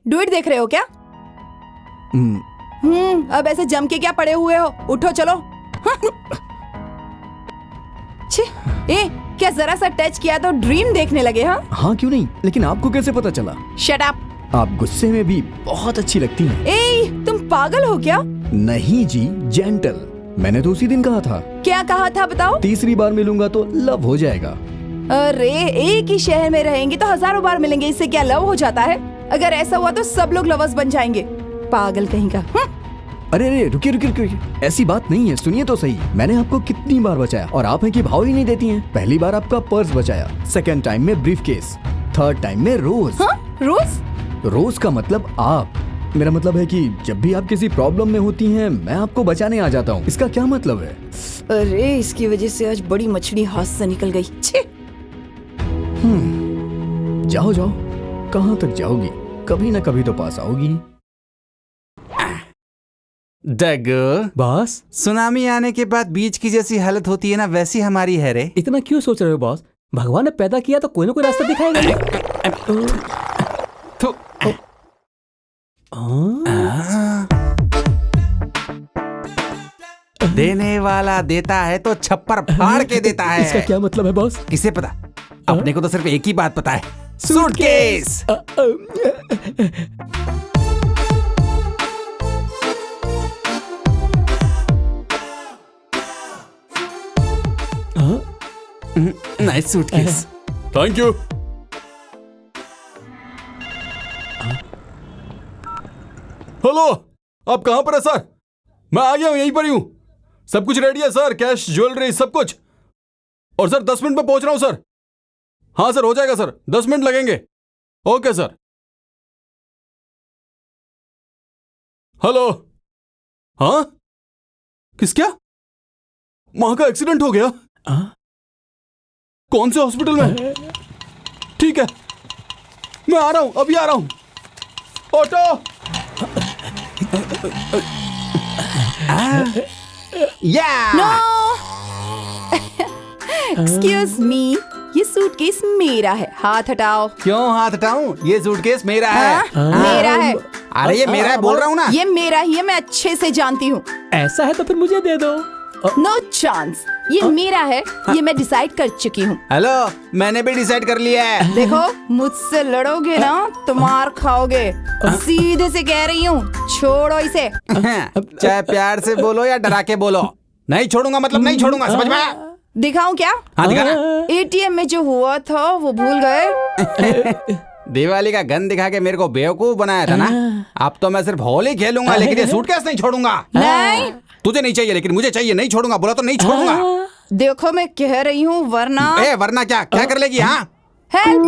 डुएट देख रहे हो क्या? अब ऐसे जम के क्या पड़े हुए हो? उठो चलो। छे, क्या जरा सा टच किया तो ड्रीम देखने लगे? हाँ क्यों नहीं, लेकिन आपको कैसे पता चला? Shut up. आप गुस्से में भी बहुत अच्छी लगती हैं। तुम पागल हो क्या? नहीं जी, जेंटल। मैंने तो उसी दिन कहा था। क्या कहा था बताओ? 3री बार मिलूंगा तो लव हो जाएगा। अरे एक ही शहर में रहेंगे तो हजारों बार मिलेंगे, इससे क्या लव हो जाता है? अगर ऐसा हुआ तो सब लोग लवर्स बन जाएंगे। पागल कहीं का। अरे अरे रुकिए रुकिए रुकिए, ऐसी बात नहीं है, सुनिए तो सही। मैंने आपको कितनी बार बचाया और आप हैं कि भाव ही नहीं देती हैं। पहली बार आपका पर्स बचाया, सेकंड टाइम में ब्रीफ केस, थर्ड टाइम में रोज। हाँ? रोज? रोज का मतलब आप। मेरा मतलब है कि जब भी आप किसी प्रॉब्लम में होती हैं मैं आपको बचाने आ जाता हूँ। इसका क्या मतलब है? अरे इसकी वजह से आज बड़ी मछली हाथ से निकल गई। छे! जाओ जाओ, कहाँ तक जाओगी? कभी ना कभी तो पास आओगी। डगर बॉस, सुनामी आने के बाद बीच की जैसी हालत होती है ना, वैसी हमारी है रे। इतना क्यों सोच रहे हो बॉस? भगवान ने पैदा किया तो कोई ना कोई रास्ता दिखाएगा। तो देने वाला देता है तो छप्पर फाड़ के देता है। इसका क्या मतलब है बॉस? किसे पता? अपने को तो सिर्फ एक ही बात पता है, suitcase. Nice suitcase. Thank you. Hello, आप कहां पर है सर? मैं आ गया हूं, यहीं पर ही हूं। सब कुछ रेडी है सर, कैश, ज्वेलरी, सब कुछ। और सर 10 मिनट में पहुंच रहा हूं सर। हाँ सर, हो जाएगा सर, 10 मिनट लगेंगे। Okay sir. हेलो। हाँ, किस क्या? वहां का एक्सीडेंट हो गया? कौन से हॉस्पिटल में? ठीक है, मैं आ रहा हूं, अभी आ रहा हूं। ऑटो। नो! एक्सक्यूज मी, ये सूटकेस मेरा है, हाथ हटाओ। क्यों हाथ हटाऊं? ये सूटकेस मेरा है। मेरा है। अरे ये मेरा है, बोल रहा हूं ना। ये मेरा ही है, मैं अच्छे से जानती हूँ। ऐसा है तो फिर मुझे दे दो। नो चांस, ये मेरा है, ये मैं डिसाइड कर चुकी हूँ। हेलो, मैंने भी डिसाइड कर लिया है। देखो, मुझसे लड़ोगे ना तो मार खाओगे। सीधे से कह रही हूँ, छोड़ो इसे। चाहे प्यार से बोलो या डरा के बोलो, नहीं छोड़ूंगा मतलब नहीं छोड़ूंगा, समझ में आया? दिखाऊं क्या? हाँ दिखाना। एटीएम में जो हुआ था वो भूल गए? दिवाली का गन दिखा के मेरे को बेवकूफ बनाया था ना। अब तो मैं सिर्फ होली खेलूंगा, लेकिन ये सूटकेस नहीं छोड़ूंगा। नहीं, तुझे नहीं चाहिए लेकिन मुझे चाहिए, नहीं छोड़ूंगा, बोला तो नहीं छोड़ूंगा। देखो मैं कह रही हूँ, वरना वरना क्या क्या कर लेगी? हाँ, हेल्प!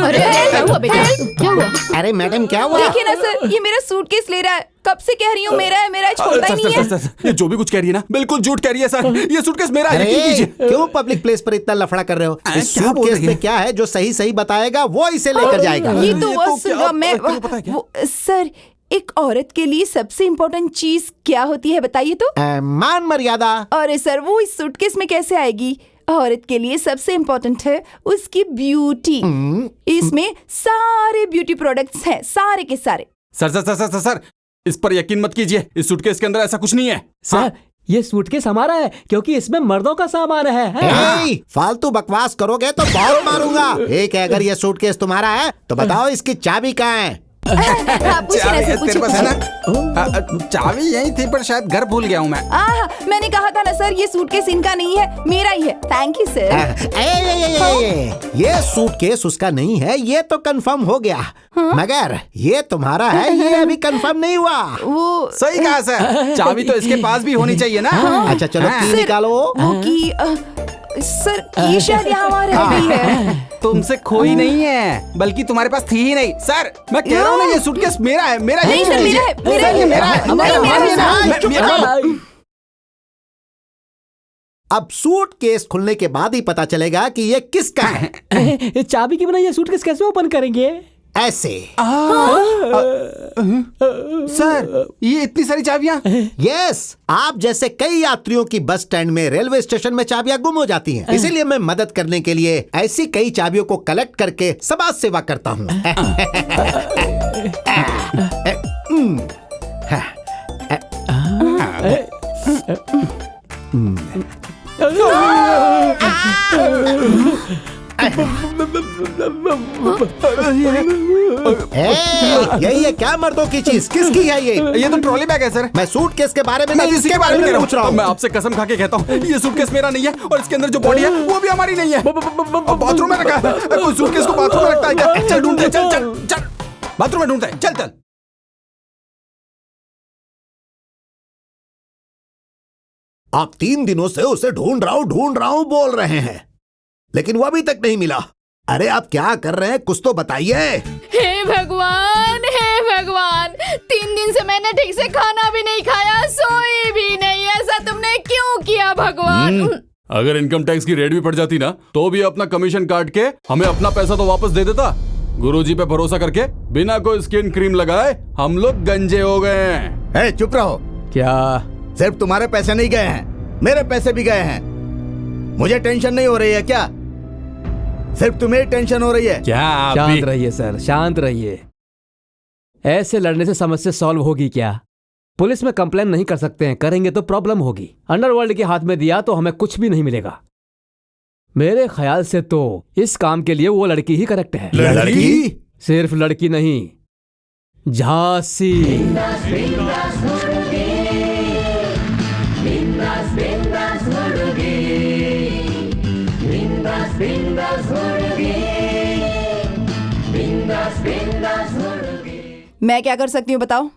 अरे क्या हुआ बेटा? क्या हुआ? अरे मैडम क्या हुआ? देखिए ना सर, ये मेरा सूटकेस ले रहा है। कब से कह रही हूँ मेरा है, छोड़ता ही नहीं है। ये जो भी कुछ कह रही है ना, बिल्कुल झूठ कह रही है सर। ये सूटकेस मेरा है, यकीन कीजिए। क्यों पब्लिक प्लेस पर इतना लफड़ा कर रहे हो? इस क्या बोल सूटकेस रही में है? क्या है जो सही सही बताएगा वो इसे लेकर जाएगा। ये तो ये वो तो सुनो, क्या- मैं तेरे को पता है क्या? वो सर, एक औरत के लिए सबसे इम्पोर्टेंट चीज क्या होती है बताइए तो? मान मर्यादा। अरे सर, वो इस सूटकेस में कैसे आएगी? औरत के लिए सबसे इम्पोर्टेंट है उसकी ब्यूटी। इसमें सारे ब्यूटी प्रोडक्ट्स हैं, सारे के सारे। Sir sir sir sir sir, इस पर यकीन मत कीजिए। इस सूटकेस के अंदर ऐसा कुछ नहीं है। सर, ये सूटकेस हमारा है क्योंकि इसमें मर्दों का सामान है। ए, फालतू बकवास करोगे तो बहुत मारूंगा। एक है, अगर ये सूटकेस तुम्हारा है तो बताओ इसकी चाबी कहाँ है? तेरे पास है ना? चाबी यही थी पर शायद घर भूल गया हूँ मैं। मैंने कहा था ना सर, ये सूटकेस इनका नहीं है, मेरा ही है। Thank you sir. ये सूटकेस उसका नहीं है, ये तो कंफर्म हो गया। मगर ये तुम्हारा है, ये अभी कंफर्म नहीं हुआ। वो सही कहा सर, चाबी तो इसके पास भी होनी चाहिए ना। अच्छा चलो की निकालो। वो की सर, की शायद यहाँ वहाँ रह गई है। तुमसे खोई नहीं है, बल्कि तुम्हारे पास थी ही नहीं। सर मैं कह रहा हूँ ना, ये सूटकेस मेरा है, मेरा नहीं सर, मेरा है, मेरा सर, ये मेरा है। नहीं, मेरा है। मेरा- अब सूटकेस खुलने के बाद ही पता चलेगा कि ये किसका है। चाबी के बिना ये सूटकेस कैसे ओपन करेंगे? ऐसे। सर, ये इतनी सारी चाबियां? यस, आप जैसे कई यात्रियों की बस स्टैंड में, रेलवे स्टेशन में चाबियां गुम हो जाती हैं। इसीलिए मैं मदद करने के लिए ऐसी कई चाबियों को कलेक्ट करके समाज सेवा करता हूँ। यही है क्या मर्दों की चीज? किसकी है ये? तो ट्रॉली बैग है सर। मैं सूटकेस के बारे में मैं नहीं, इसी इसके बारे में पूछ रहा हूँ। मैं आपसे कसम खा के कहता हूँ, ये सूटकेस मेरा नहीं है और इसके अंदर जो बॉडी है वो भी हमारी नहीं है। बाथरूम में रखा है। कोई सूटकेस को बाथरूम में रखता है क्या? चल ढूंढते, चल चल चल, बाथरूम में ढूंढते, चल चल। आप 3 दिनों से उसे ढूंढ रहा हूं बोल रहे हैं, लेकिन वो अभी तक नहीं मिला। अरे आप क्या कर रहे हैं, कुछ तो बताइए। हे भगवान, हे भगवान, 3 दिन से मैंने ठीक से खाना भी नहीं खाया, सोई भी नहीं। ऐसा तुमने क्यों किया भगवान? अगर इनकम टैक्स की रेड भी पड़ जाती ना, तो भी अपना कमीशन काट के हमें अपना पैसा तो वापस दे देता। गुरुजी पे भरोसा करके बिना कोई स्किन क्रीम लगाए हम लोग गंजे हो गए हैं। चुप रहो। क्या? सिर्फ तुम्हारे पैसे नहीं गए हैं, मेरे पैसे भी गए हैं। मुझे टेंशन नहीं हो रही है क्या? सिर्फ तुम्हें टेंशन हो रही है क्या? आप शांत भी रहिए सर, शांत रहिए। ऐसे लड़ने से समस्या सॉल्व होगी क्या? पुलिस में कंप्लेन नहीं कर सकते हैं, करेंगे तो प्रॉब्लम होगी। अंडरवर्ल्ड के हाथ में दिया तो हमें कुछ भी नहीं मिलेगा। मेरे ख्याल से तो इस काम के लिए वो लड़की ही करेक्ट है। लड़की? सिर्फ लड़की नहीं, झांसी। मैं क्या कर सकती हूँ बताओ?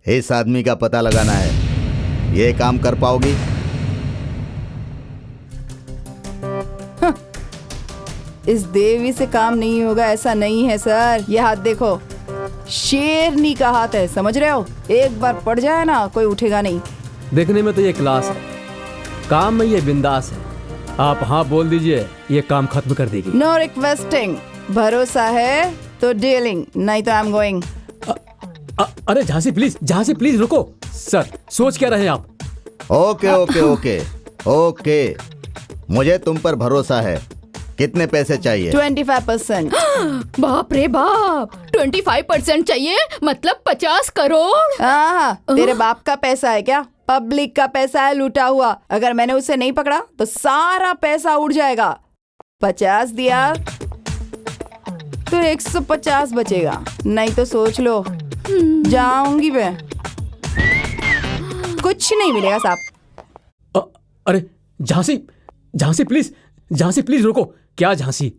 इस आदमी का पता लगाना है। ये काम कर पाओगी? इस देवी से काम नहीं होगा ऐसा नहीं है सर। ये हाथ देखो, शेरनी का हाथ है, समझ रहे हो? एक बार पड़ जाए ना, कोई उठेगा नहीं। देखने में तो ये क्लास है, काम में ये बिंदास है। आप हाँ बोल दीजिए, ये काम खत्म कर देगी। नो रिक्वेस्टिंग, भरोसा है तो डीलिंग, नहीं तो आई एम गोइंग। अरे झांसी प्लीज रुको। सर सोच क्या रहे आप? ओके ओके ओके ओके, मुझे तुम पर भरोसा है। कितने पैसे चाहिए? 25%। बाप रे बाप, 25% चाहिए, मतलब 50 करोड़। हाँ, तेरे बाप का पैसा है क्या? पब्लिक का पैसा है, लूटा हुआ। अगर मैंने उसे नहीं पकड़ा तो सारा पैसा उड़ जाएगा। 50 दिया तो 150 बचेगा, नहीं तो सोच लो जाऊंगी मैं। कुछ नहीं मिलेगा साहब। अरे झांसी प्लीज रुको। क्या झांसी,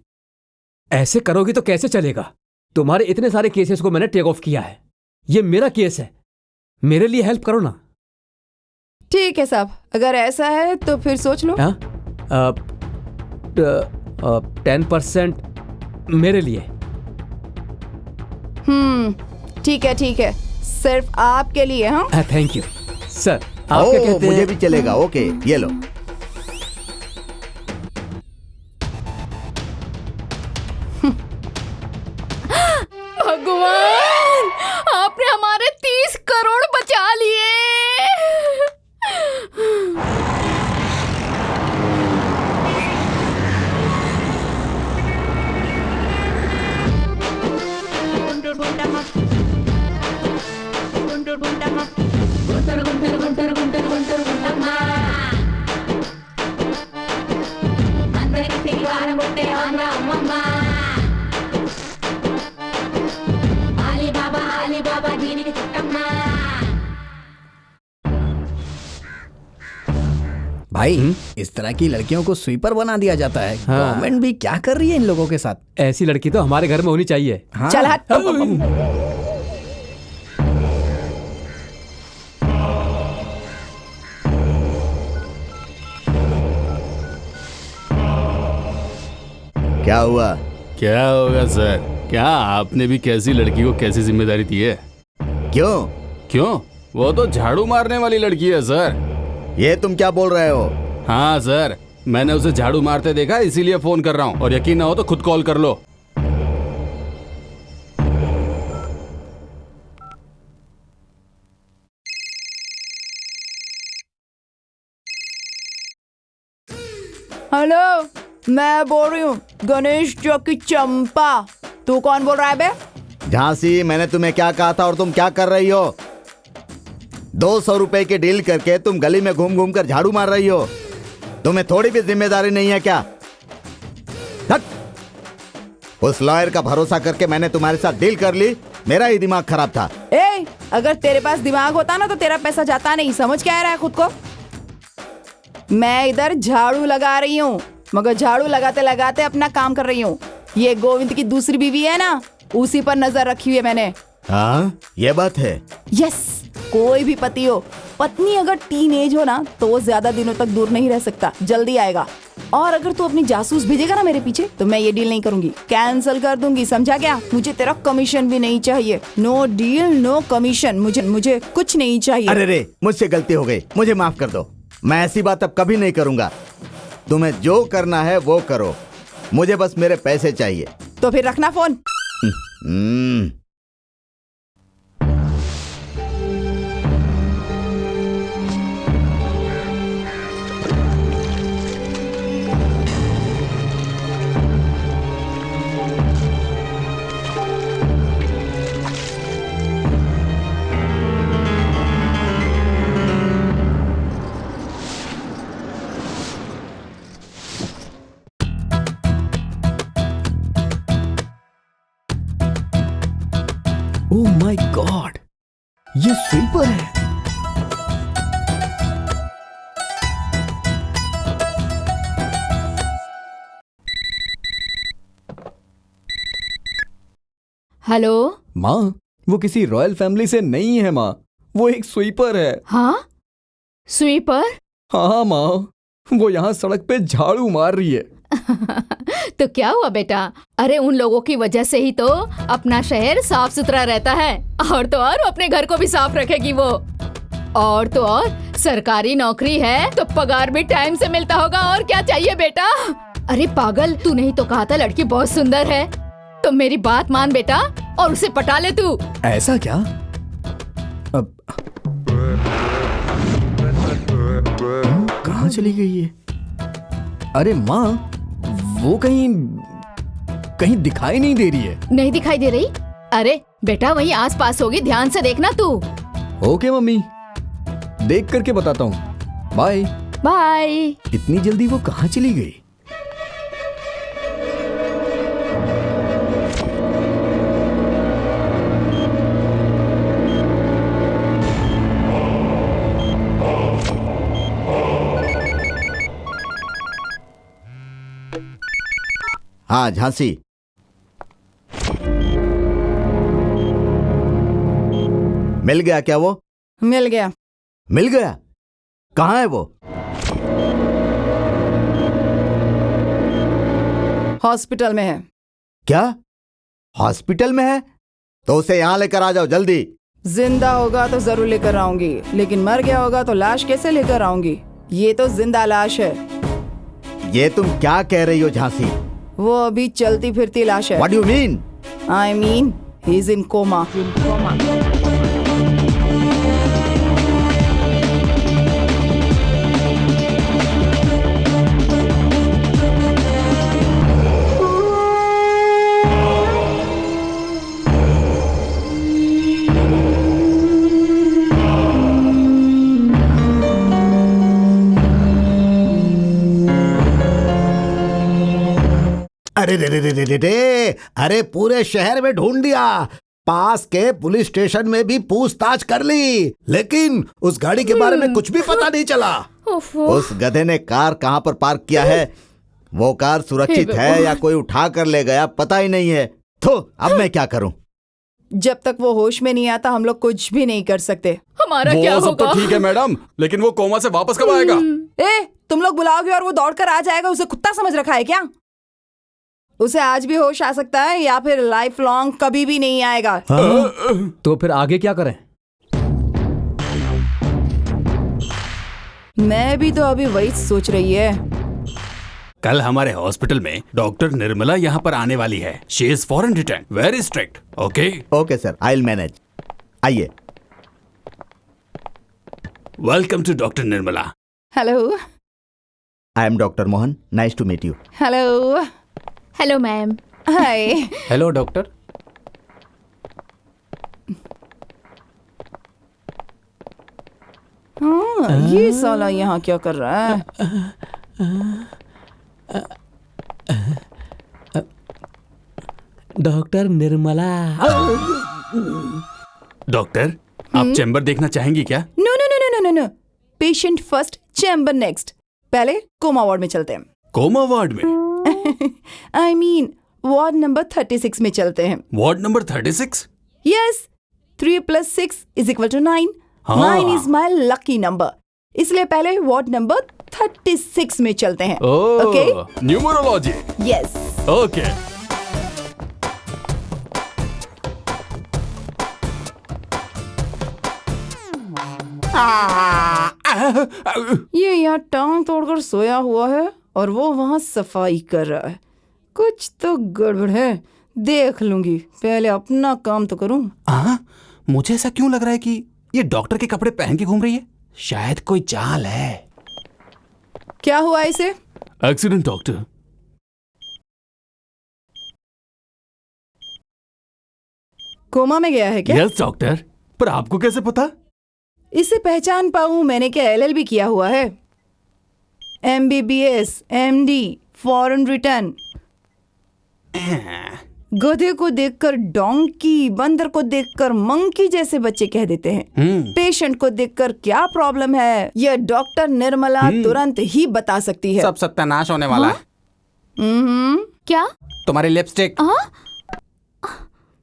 ऐसे करोगी तो कैसे चलेगा? तुम्हारे इतने सारे केसेस को मैंने टेक ऑफ किया है, ये मेरा केस है, मेरे लिए हेल्प करो ना। ठीक है साहब, अगर ऐसा है तो फिर सोच लो। 10% मेरे लिए। ठीक है, सिर्फ आपके लिए। हाँ थैंक यू सर। आप क्या कहते हैं? मुझे भी चलेगा। ओके, ये लो। भगवान, आपने हमारे 30 करोड़ बचा लिए। भाई इस तरह की लड़कियों को स्वीपर बना दिया जाता है। हाँ। गवर्नमेंट भी क्या कर रही है इन लोगों के साथ? ऐसी लड़की तो हमारे घर में होनी चाहिए। हाँ। चल हट। क्या हुआ? क्या होगा सर? क्या आपने भी कैसी लड़की को कैसी जिम्मेदारी दी है? क्यों? वो तो झाड़ू मारने वाली लड़की है सर। ये तुम क्या बोल रहे हो? हाँ सर, मैंने उसे झाड़ू मारते देखा, इसीलिए फोन कर रहा हूँ। और यकीन ना हो तो खुद कॉल कर लो। हेलो, मैं बोल रही हूँ गणेश चौकी चंपा। तू कौन बोल रहा है बे? झांसी, मैंने तुम्हें क्या कहा था और तुम क्या कर रही हो? 200 रुपए की डील करके तुम गली में घूम घूम कर झाड़ू मार रही हो। तुम्हें थोड़ी भी जिम्मेदारी नहीं है क्या? हट! उस लॉयर का भरोसा करके मैंने तुम्हारे साथ डील कर ली, मेरा ही दिमाग खराब था। ए, अगर तेरे पास दिमाग होता ना तो तेरा पैसा जाता नहीं। समझ क्या रहा है खुद को? मैं इधर झाड़ू लगा रही हूँ, मगर झाड़ू लगाते लगाते अपना काम कर रही हूँ। ये गोविंद की दूसरी बीवी है ना, उसी पर नजर रखी हुई है मैंने। हाँ, ये बात है। यस, कोई भी पति हो, पत्नी अगर टीनेज हो ना तो वो ज्यादा दिनों तक दूर नहीं रह सकता, जल्दी आएगा। और अगर तू अपनी जासूस भेजेगा ना मेरे पीछे तो मैं ये डील नहीं करूंगी, कैंसिल कर दूंगी, समझा क्या? मुझे तेरा कमीशन भी नहीं चाहिए। नो डील नो कमीशन, मुझे कुछ नहीं चाहिए। अरे रे, मुझसे गलती हो गई, मुझे माफ कर दो। मैं ऐसी बात अब कभी नहीं करूंगा। तुम्हें जो करना है वो करो, मुझे बस मेरे पैसे चाहिए। तो फिर रखना फोन। ओह माय गॉड, ये स्वीपर है। हेलो माँ, वो किसी रॉयल फैमिली से नहीं है माँ, वो एक स्वीपर है। हाँ, स्वीपर? हाँ माँ, वो यहाँ सड़क पे झाड़ू मार रही है। तो क्या हुआ बेटा? अरे उन लोगों की वजह से ही तो अपना शहर साफ सुथरा रहता है, और तो और अपने घर को भी साफ रखेगी वो। और तो और सरकारी नौकरी है तो पगार भी टाइम से मिलता होगा, और क्या चाहिए बेटा? अरे पागल, तू नहीं तो कहा था लड़की बहुत सुंदर है, तो मेरी बात मान बेटा और उसे पटा ले तू। ऐसा क्या? अब कहाँ चली गई ये? अरे माँ, वो कहीं दिखाई नहीं दे रही है। नहीं दिखाई दे रही? अरे बेटा वहीं आस पास होगी, ध्यान से देखना तू। ओके मम्मी, देख करके बताता हूँ। Bye bye. इतनी जल्दी वो कहाँ चली गई? हाँ झांसी, मिल गया क्या वो? मिल गया। मिल गया? कहाँ है वो? हॉस्पिटल में है। क्या हॉस्पिटल में है? तो उसे यहाँ लेकर आ जाओ जल्दी। जिंदा होगा तो जरूर लेकर आऊंगी, लेकिन मर गया होगा तो लाश कैसे लेकर आऊंगी? ये तो जिंदा लाश है। ये तुम क्या कह रही हो झांसी? वो अभी चलती फिरती लाश है। What do you mean? I mean, he's in coma. अरे रे रे रे रे रे रे, अरे पूरे शहर में ढूंढ दिया, पास के पुलिस स्टेशन में भी पूछताछ कर ली, लेकिन उस गाड़ी के बारे में कुछ भी पता नहीं चला। उस गधे ने कार कहाँ पर पार्क किया है? वो कार सुरक्षित है या कोई उठा कर ले गया, पता ही नहीं है। तो अब मैं क्या करूं? जब तक वो होश में नहीं आता हम लोग कुछ भी नहीं कर सकते। हमारा वो क्या सब होगा? तो ठीक है मैडम, लेकिन वो कोमा से वापस कब आएगा? तुम लोग बुलाओगे और वो दौड़कर आ जाएगा? उसे कुत्ता समझ रखा है क्या? उसे आज भी होश आ सकता है या फिर लाइफ लॉन्ग कभी भी नहीं आएगा। तो फिर आगे क्या करें? मैं भी तो अभी वही सोच रही है। कल हमारे हॉस्पिटल में डॉक्टर निर्मला यहाँ पर आने वाली है। She is foreign detent, very strict. Okay okay sir, I will manage. आइए। Welcome to doctor Nirmala. Hello. I am doctor Mohan, nice to meet you. Hello. Hello ma'am. Hi. Hello doctor. हाँ, ये साला यहाँ क्या कर रहा है? डॉक्टर निर्मला। डॉक्टर, आप चैम्बर देखना चाहेंगी क्या? No no no no no no, patient first, chamber next. पहले कोमा वार्ड में चलते हैं। कोमा वार्ड में? I mean, वार्ड नंबर 36 में चलते हैं। Ward number 36? यस, 3 + 6 = 9। हाँ। 9 इज माई लकी नंबर, इसलिए पहले वार्ड नंबर 36 में चलते हैं। Okay, numerology. यस। ओके। ये यहाँ टांग तोड़कर सोया हुआ है और वो वहाँ सफाई कर रहा है। कुछ तो गड़बड़ है, देख लूंगी, पहले अपना काम तो करूं। मुझे ऐसा क्यों लग रहा है कि ये डॉक्टर के कपड़े पहन के घूम रही है? शायद कोई चाल है। क्या हुआ इसे? Accident doctor. कोमा में गया है क्या? Yes doctor. पर आपको कैसे पता? इसे पहचान पाऊं, मैंने क्या LLB किया हुआ है? MBBS, MD, foreign return. गधे को देखकर डोंकी, बंदर को देखकर मंकी जैसे बच्चे कह देते हैं। पेशेंट को देखकर क्या प्रॉब्लम है, यह डॉक्टर निर्मला तुरंत ही बता सकती है। सब सत्यानाश होने वाला है। क्या? तुम्हारी लिपस्टिक।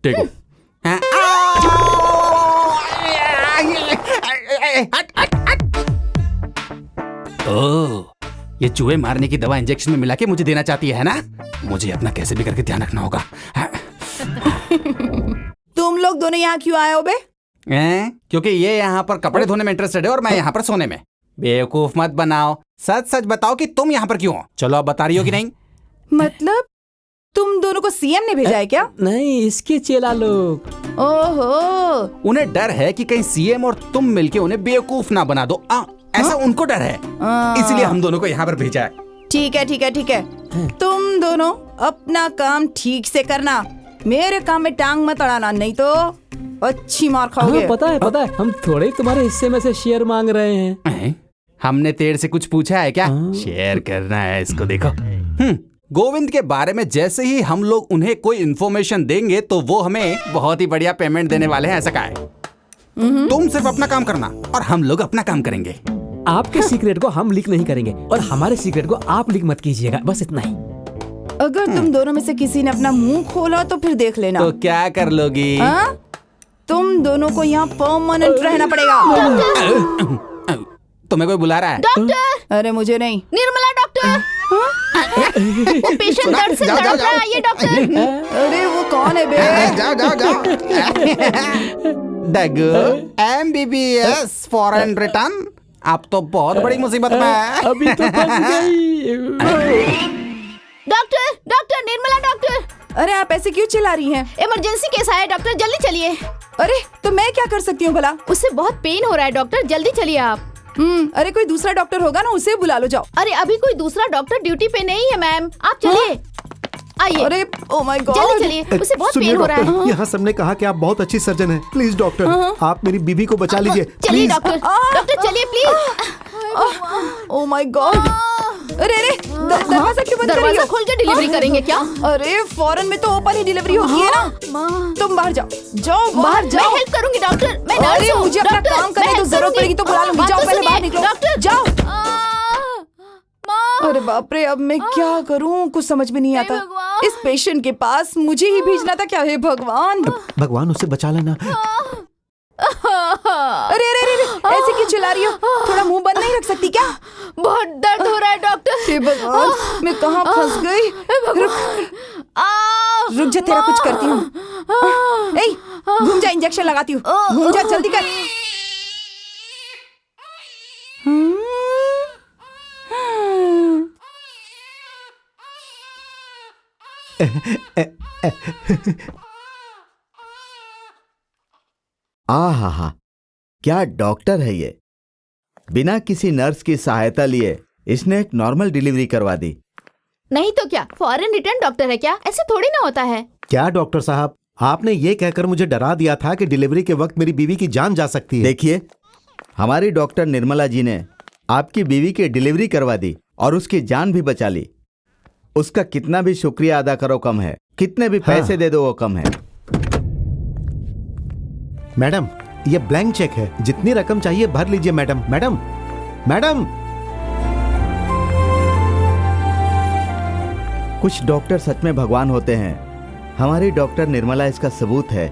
ठीक। ओह, ये चूहे मारने की दवा इंजेक्शन में मिला के मुझे देना चाहती है ना? मुझे अपना कैसे भी करके ध्यान रखना होगा। तुम लोग दोनों यहाँ क्यों आए हो बे? क्योंकि ये यहाँ पर कपड़े धोने में इंटरेस्टेड है और मैं यहाँ पर सोने में। बेवकूफ मत बनाओ, सच सच बताओ कि तुम यहाँ पर क्यों हो। चलो अब बता रही हो कि नहीं? मतलब तुम दोनों को CM ने भेजा है क्या? नहीं, इसके चेला लोग। ओहो, उन्हें डर है कि कहीं CM और तुम मिलके उन्हें बेवकूफ ना बना दो। ऐसा उनको डर है, इसलिए हम दोनों को यहाँ पर भेजा है। ठीक है ठीक है ठीक है, तुम दोनों अपना काम ठीक से करना, मेरे काम में टांग मत अड़ाना, नहीं तो अच्छी मार खाओगे। पता है, हम थोड़े तुम्हारे हिस्से में से शेयर मांग रहे हैं। हमने तेरे से कुछ पूछा है क्या? शेयर करना है, इसको देखो। गोविंद के बारे में जैसे ही हम लोग उन्हें कोई इन्फॉर्मेशन देंगे तो वो हमें बहुत ही बढ़िया पेमेंट देने वाले हैं, ऐसा कहा है। तुम सिर्फ अपना काम करना और हम लोग अपना काम करेंगे। आपके सीक्रेट को हम लीक नहीं करेंगे और हमारे सीक्रेट को आप लीक मत कीजिएगा, बस इतना ही। अगर तुम दोनों में से किसी ने अपना मुंह खोला तो फिर देख लेना। तो क्या कर लोगी? तुम दोनों को यहाँ परमानेंट रहना पड़ेगा। तुम्हें कोई बुला रहा है? डॉक्टर! अरे मुझे नहीं, निर्मला डॉक्टर। वो पेशेंट दर्द से तड़प रहा है, ये डॉक्टर। अरे वो कौन है बे? जाओ। डगू, MBBS फॉरेन रिटर्न, आप तो बहुत बड़ी मुसीबत में है। अभी तो फंस गई। Doctor, Nirmala doctor. अरे आप ऐसे क्यों चिल्ला रही हैं? इमरजेंसी केस आया डॉक्टर, जल्दी चलिए। अरे तो मैं क्या कर सकती हूँ भला? उससे बहुत पेन हो रहा है डॉक्टर, जल्दी चलिए आप। अरे कोई दूसरा डॉक्टर होगा ना, उसे बुला लो, जाओ। अरे अभी कोई दूसरा डॉक्टर ड्यूटी पे नहीं है मैम, आप चलिए। आइए। अरे ओ माय गॉड, जल्दी चलिए, उसे बहुत सुनिए पेन हो रहा है। डॉक्टर, यहाँ सबने कहा कि आप बहुत अच्छी सर्जन हैं। प्लीज डॉक्टर, आप मेरी बीवी को बचा लीजिए। चलिए प्लीज। डॉक्टर चलिए प्लीज। Oh my God. अरे दरवाजा क्यों बंद कर रही दरवाजा हो? खोल के डिलीवरी करेंगे क्या? अरे फॉरेन में तो ओपन ही डिलीवरी होती है ना। तुम बाहर जाओ, बाहर मैं जाओ। हेल्प करूंगी डॉक्टर, मैं नर्स अरे हूँ। मुझे अपना डॉक्टर, काम करने मैं तो हेल्प जरूरत करूंगी। पड़ेगी तो बुला लूंगी, बात जाओ तो पहले बाहर सुनिए, निकलो, डॉक्टर। जाओ। माँ। अरे बाप रे, अब मैं क्या करूं, कुछ समझ में नहीं आता। भगवान। इस पेशेंट के पास मुझे ही भेजना था क्या? है भगवान। भगवान उसे बचा लेना। अरे अरे अरे ऐसे क्यों चिल्ला रही हो? थोड़ा मुंह बंद नहीं रख सकती क्या? बहुत दर्द हो रहा है डॉक्टर। हे भगवान, मैं कहाँ फंस गई? रुक जा, तेरा कुछ करती हूँ। ए, घूम जा, इंजेक्शन लगाती हूँ। घूम जा, जल्दी कर। आहा, क्या डॉक्टर है ये। बिना किसी नर्स की सहायता लिए इसने एक नॉर्मल डिलीवरी करवा दी। नहीं तो क्या, फॉरेन रिटर्न डॉक्टर है क्या? ऐसे थोड़ी ना होता है। क्या डॉक्टर साहब, आपने ये कहकर मुझे डरा दिया था कि डिलीवरी के वक्त मेरी बीवी की जान जा सकती है। देखिए, हमारी डॉक्टर निर्मला जी ने आपकी बीवी की डिलीवरी करवा दी और उसकी जान भी बचा ली। उसका कितना भी शुक्रिया अदा करो कम है, कितने भी पैसे दे दो वो कम है। मैडम, ये ब्लैंक चेक है, जितनी रकम चाहिए भर लीजिए। Madam madam madam. कुछ डॉक्टर सच में भगवान होते हैं। हमारी डॉक्टर निर्मला इसका सबूत है।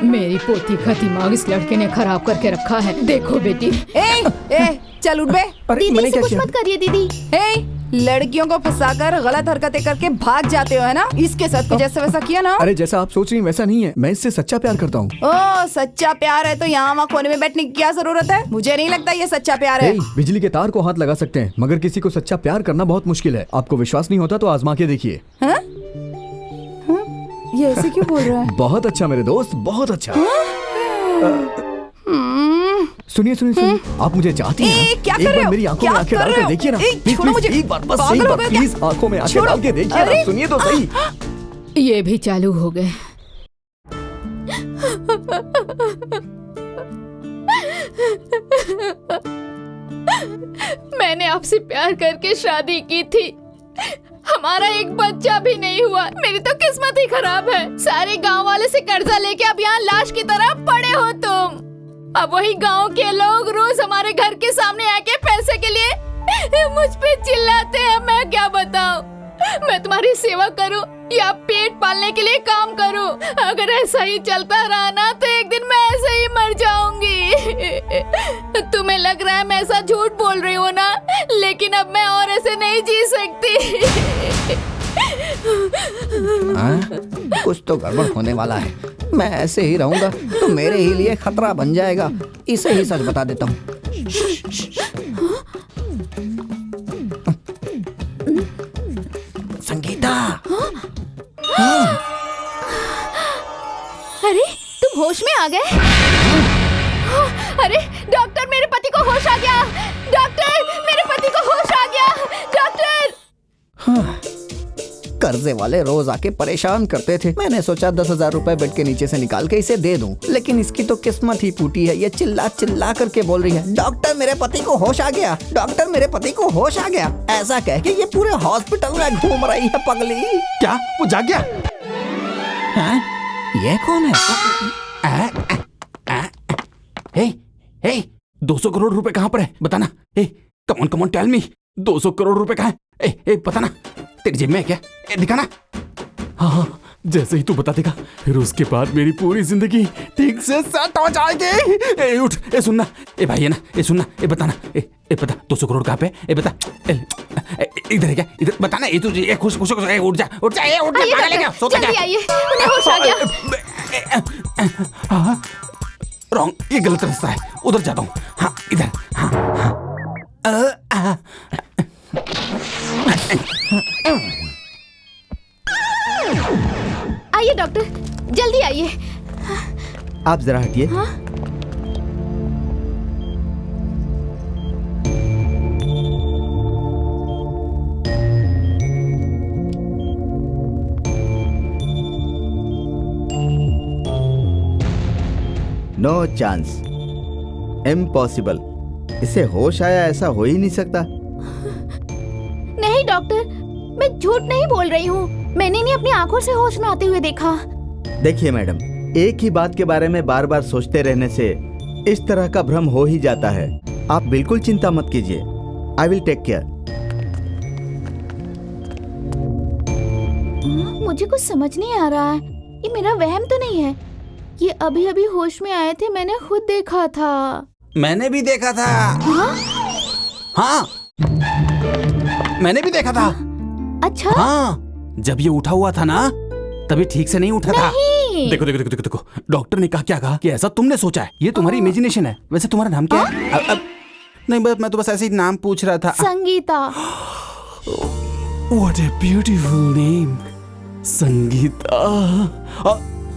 मेरी पोती का दिमाग इस लड़के ने खराब करके रखा है। देखो बेटी। ए, चल उठ बे। अरे दीदी मैंने से क्या कुछ किया? मत करिए दीदी। लड़कियों को फंसाकर गलत हरकतें करके भाग जाते हो है ना? इसके साथ भी जैसा वैसा किया ना? अरे जैसा आप सोच रही हैं वैसा नहीं है, मैं इससे सच्चा प्यार करता हूँ। ओ सच्चा प्यार है तो यहाँ वहाँ कोने में बैठने की क्या जरूरत है? मुझे नहीं लगता ये सच्चा प्यार है। बिजली के तार को हाथ लगा सकते हैं मगर किसी को सच्चा प्यार करना बहुत मुश्किल है। आपको विश्वास नहीं होता तो आजमा के देखिए। हाँ? ये ऐसे क्यों बोल रहा है? बहुत अच्छा मेरे दोस्त, बहुत अच्छा। सुनिए सुनिए सुनिए, आप मुझे चाहती हैं? क्या एक कर रहे बार हो? मेरी आंखों क्या में आंखें कर डाल रहे कर हो? देखिए ना। प्लीज, छोड़ो प्लीज, मुझे। एक बार बस पागल एक हो बार गए क्या? प्लीज आंखों में आंखें छोड़ो। डाल के देखिए अरे! ना। सुनिए तो सही। ये भी चालू हो गए। मैंने आपसे प्यार करके शादी की थी, हमारा एक बच्चा भी नहीं हुआ। मेरी तो किस्मत ही खराब है। सारे गांव वाले से कर्जा लेके अब यहाँ लाश की तरह पड़े हो तुम। अब वही गांव के लोग रोज हमारे घर के सामने आके पैसे के लिए मुझ पे चिल्लाते हैं। मैं क्या बताऊं? मैं तुम्हारी सेवा करूं या पेट पालने के लिए काम करूं? अगर ऐसा ही चलता रहा ना तो एक दिन मैं ऐसे ही मर जाऊंगी। तुम्हें लग रहा है मैं ऐसा झूठ बोल रही हूँ ना, लेकिन अब मैं और ऐसे नहीं जी सकती। कुछ तो गड़बड़ होने वाला है। मैं ऐसे ही रहूंगा तो मेरे ही लिए खतरा बन जाएगा। इसे ही सच बता देता हूँ। संगीता। अरे तुम होश में आ गए? अरे डॉक्टर, मेरे पति को होश आ गया। डॉक्टर, मेरे पति को होश आ गया। डॉक्टर। कर्जे वाले रोज आके परेशान करते थे। मैंने सोचा 10,000 रुपए बेड के नीचे से निकाल के इसे दे दूं, लेकिन इसकी तो किस्मत ही फूटी है। ये चिल्ला चिल्ला करके बोल रही है, डॉक्टर मेरे पति को होश आ गया, डॉक्टर मेरे पति को होश आ गया। ऐसा कह के ये पूरे हॉस्पिटल में घूम रही है पगली। क्या वो जाग गया? हाँ? ये कौन है? हे 200 करोड़ रुपए कहाँ पर है बताना। Come on tell me, 200 crore रुपए कहाँ है? बताना, तेरी जेब में है क्या? दिखाना। हाँ, जैसे ही तू बता देगा फिर उसके बाद मेरी पूरी जिंदगी ठीक से सेट हो जाएगी। उठ, सुनना, भाई है ना, सुनना, बताना, बता 200 करोड़ कहाँ पे? बता, इधर है क्या? इधर बताना। तू खुश खुश उठ जा, पागल है क्या? सोता क्या? जल्दी आइए, उन्हें होश आ गया। हाँ, रॉन्ग, ये गलत रास्ता है, उधर जाता हूँ। हाँ, इधर। हाँ। आइए डॉक्टर, जल्दी आइए। आप जरा हटिए। हाँ? No chance, impossible. इसे होश आया ऐसा हो ही नहीं सकता। नहीं डॉक्टर, मैं झूठ नहीं बोल रही हूँ। मैंने इन्हें अपनी आंखों से होश में आते हुए देखा। देखिए मैडम, एक ही बात के बारे में बार बार सोचते रहने से इस तरह का भ्रम हो ही जाता है। आप बिल्कुल चिंता मत कीजिए। I will take care. मुझे कुछ समझ नहीं आ रहा है। ये मेरा वहम तो नहीं है। ये अभी अभी होश में आए थे, मैंने खुद देखा था। मैंने भी देखा था। हाँ, मैंने भी देखा था। अच्छा? हाँ, जब ये उठा हुआ था ना तभी ठीक से नहीं उठा था। देखो देखो देखो देखो देखो, डॉक्टर ने क्या कहा कि ऐसा तुमने सोचा है, ये तुम्हारी इमेजिनेशन है। वैसे तुम्हारा नाम क्या है? नहीं, मैं तो बस ऐसे ही नाम पूछ रहा था। Sangeeta. What a beautiful name, Sangeeta.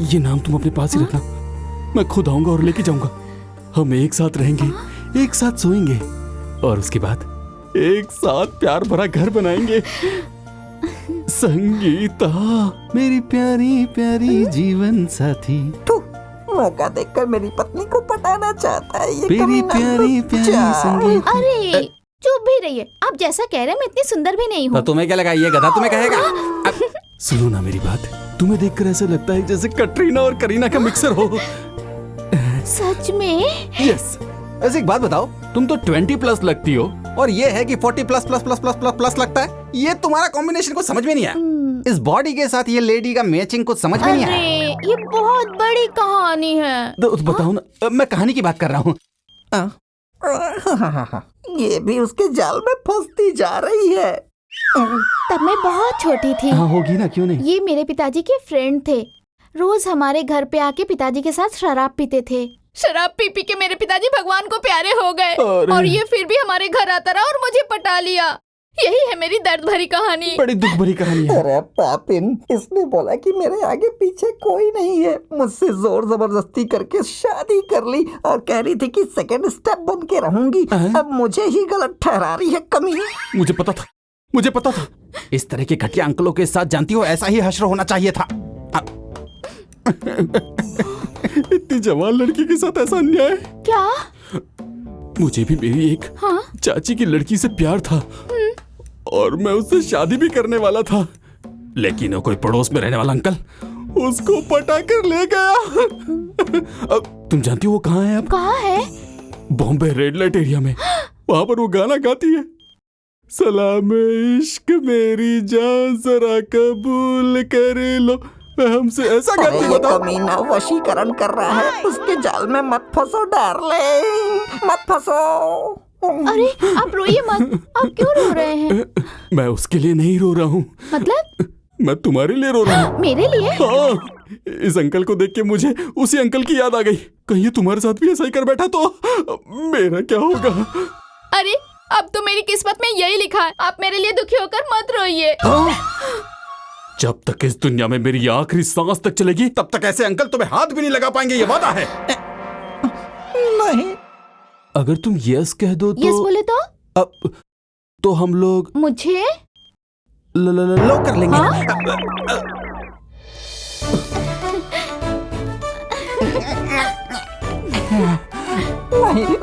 ये नाम तुम अपने पास ही रखना, मैं खुद आऊंगा और लेके जाऊंगा। हम एक साथ रहेंगे, एक साथ सोएंगे और उसके बाद एक साथ प्यार भरा घर बनाएंगे। संगीता, मेरी प्यारी प्यारी जीवन साथी। मौका देखकर मेरी पत्नी को पटाना चाहता है ये मेरी प्यारी प्यारी संगीता। अरे चुप भी रहिए, आप जैसा कह रहे हैं मैं इतनी सुंदर भी नहीं हूँ। तो तुम्हें क्या लगा ये गधा तुम्हें कहेगा? सुनो ना मेरी बात, तुम्हें देखकर ऐसा लगता है जैसे कटरीना और करीना का मिक्सर हो। सच में? यस। ऐसे एक बात बताओ, तुम तो 20+ लगती हो और ये है कि 40+++++ लगता है। ये तुम्हारा कॉम्बिनेशन को समझ में नहीं आया। इस बॉडी के साथ ये लेडी का मैचिंग कुछ समझ में नहीं आया। अरे ये बहुत बड़ी कहानी है। तो बताओ ना, मैं कहानी की बात कर रहा हूँ। ये भी उसके जाल में फंसती जा रही है। तब मैं बहुत छोटी थी। हाँ होगी ना, क्यों नहीं। ये मेरे पिताजी के फ्रेंड थे। रोज हमारे घर पे आके पिताजी के साथ शराब पीते थे। शराब पी पी के मेरे पिताजी भगवान को प्यारे हो गए और ये फिर भी हमारे घर आता रहा और मुझे पटा लिया। यही है मेरी दर्द भरी कहानी। बड़ी दुख भरी कहानी है। अरे पापिन, इसने बोला कि मेरे आगे पीछे कोई नहीं है, मुझसे जोर जबरदस्ती करके शादी कर ली और कह रही थी कि सेकंड स्टेप बन के रहूंगी। अब मुझे ही गलत ठहरा रही है कमीनी। मुझे पता था इस तरह के घटिया अंकलों के साथ जानती हो ऐसा ही हश्र होना चाहिए था। इतनी जवान लड़की के साथ ऐसा अन्याय। क्या? मुझे भी मेरी एक चाची की लड़की से प्यार था और मैं उससे शादी भी करने वाला था, लेकिन वो कोई पड़ोस में रहने वाला अंकल उसको पटा कर ले गया। अब तुम जानती हो वो कहाँ है? अब कहाँ है? बॉम्बे रेड लाइट एरिया में। वहां पर वो गाना गाती है, सलाम इश्क मेरी जान जरा कबूल कर लो हमसे, ऐसा गाती है। बताओ, कमीना वशीकरण कर रहा है, उसके जाल में मत फंसो डार्लिंग, मत फंसो। अरे आप रोइए मत। आप क्यों रो रहे हैं? मैं उसके लिए नहीं रो रहा हूँ। मतलब? मैं तुम्हारे लिए रो रहा हूँ। मेरे लिए? हाँ, इस अंकल को देख के मुझे उसी अंकल की याद आ गई। कहीं ये तुम्हारे साथ भी ऐसा ही कर बैठा तो मेरा क्या होगा? अरे अब तो मेरी किस्मत में यही लिखा है। आप मेरे लिए दुखी होकर मत रोइए। जब तक इस दुनिया में मेरी आखिरी सांस तक चलेगी तब तक ऐसे अंकल तुम्हें हाथ भी नहीं लगा पाएंगे, ये वादा है। नहीं, अगर तुम यस कह दो तो। यस बोले तो? अब तो हम लोग मुझे लो कर लेंगे।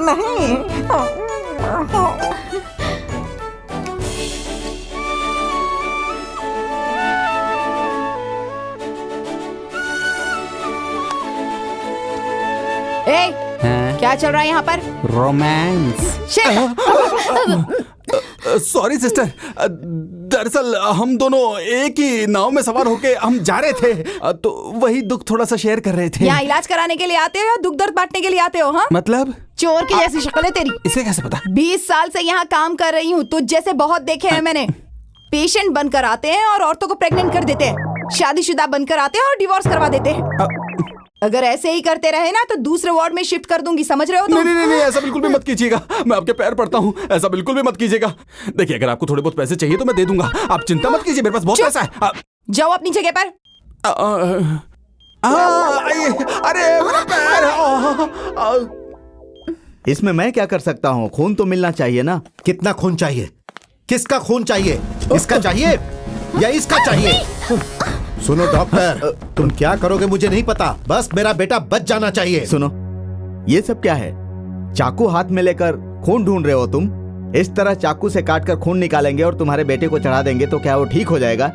नहीं। क्या चल रहा है यहाँ पर? रोमांस। सॉरी सिस्टर, दरअसल हम दोनों एक ही नाव में सवार होके हम जा रहे थे, तो वही दुख थोड़ा सा शेयर कर रहे थे। यहाँ इलाज कराने के लिए आते हो या दुख दर्द बांटने के लिए आते हो? हाँ, मतलब चोर की जैसी शक्ल है तेरी। इसे कैसे पता? 20 साल से यहाँ काम कर रही हूँ, तुझ जैसे बहुत देखे हैं मैंने। पेशेंट बनकर आते हैं और औरतों को प्रेग्नेंट कर देते हैं, शादीशुदा बनकर आते हैं और डिवोर्स करवा देते हैं। अगर ऐसे ही करते रहे ना तो दूसरे वार्ड में शिफ्ट कर दूंगी, समझ रहे हो तुम? नहीं, ऐसा बिल्कुल भी मत कीजिएगा। मैं आपके पैर पड़ता हूँ, ऐसा बिल्कुल भी मत कीजिएगा। देखिए, अगर आपको थोड़े बहुत पैसे चाहिए तो मैं दे दूंगा, आप चिंता मत कीजिए, मेरे पास बहुत पैसा है। जाओ अपनी जगह पर। अरे मेरा पैर। इसमें मैं क्या कर सकता हूँ? खून तो मिलना चाहिए ना। कितना खून चाहिए? किसका खून चाहिए? इसका चाहिए या इसका चाहिए? सुनो डॉक्टर, तुम क्या करोगे मुझे नहीं पता, बस मेरा बेटा बच जाना चाहिए। सुनो, ये सब क्या है? चाकू हाथ में लेकर खून ढूंढ रहे हो तुम? इस तरह चाकू से काटकर खून निकालेंगे और तुम्हारे बेटे को चढ़ा देंगे तो क्या वो ठीक हो जाएगा?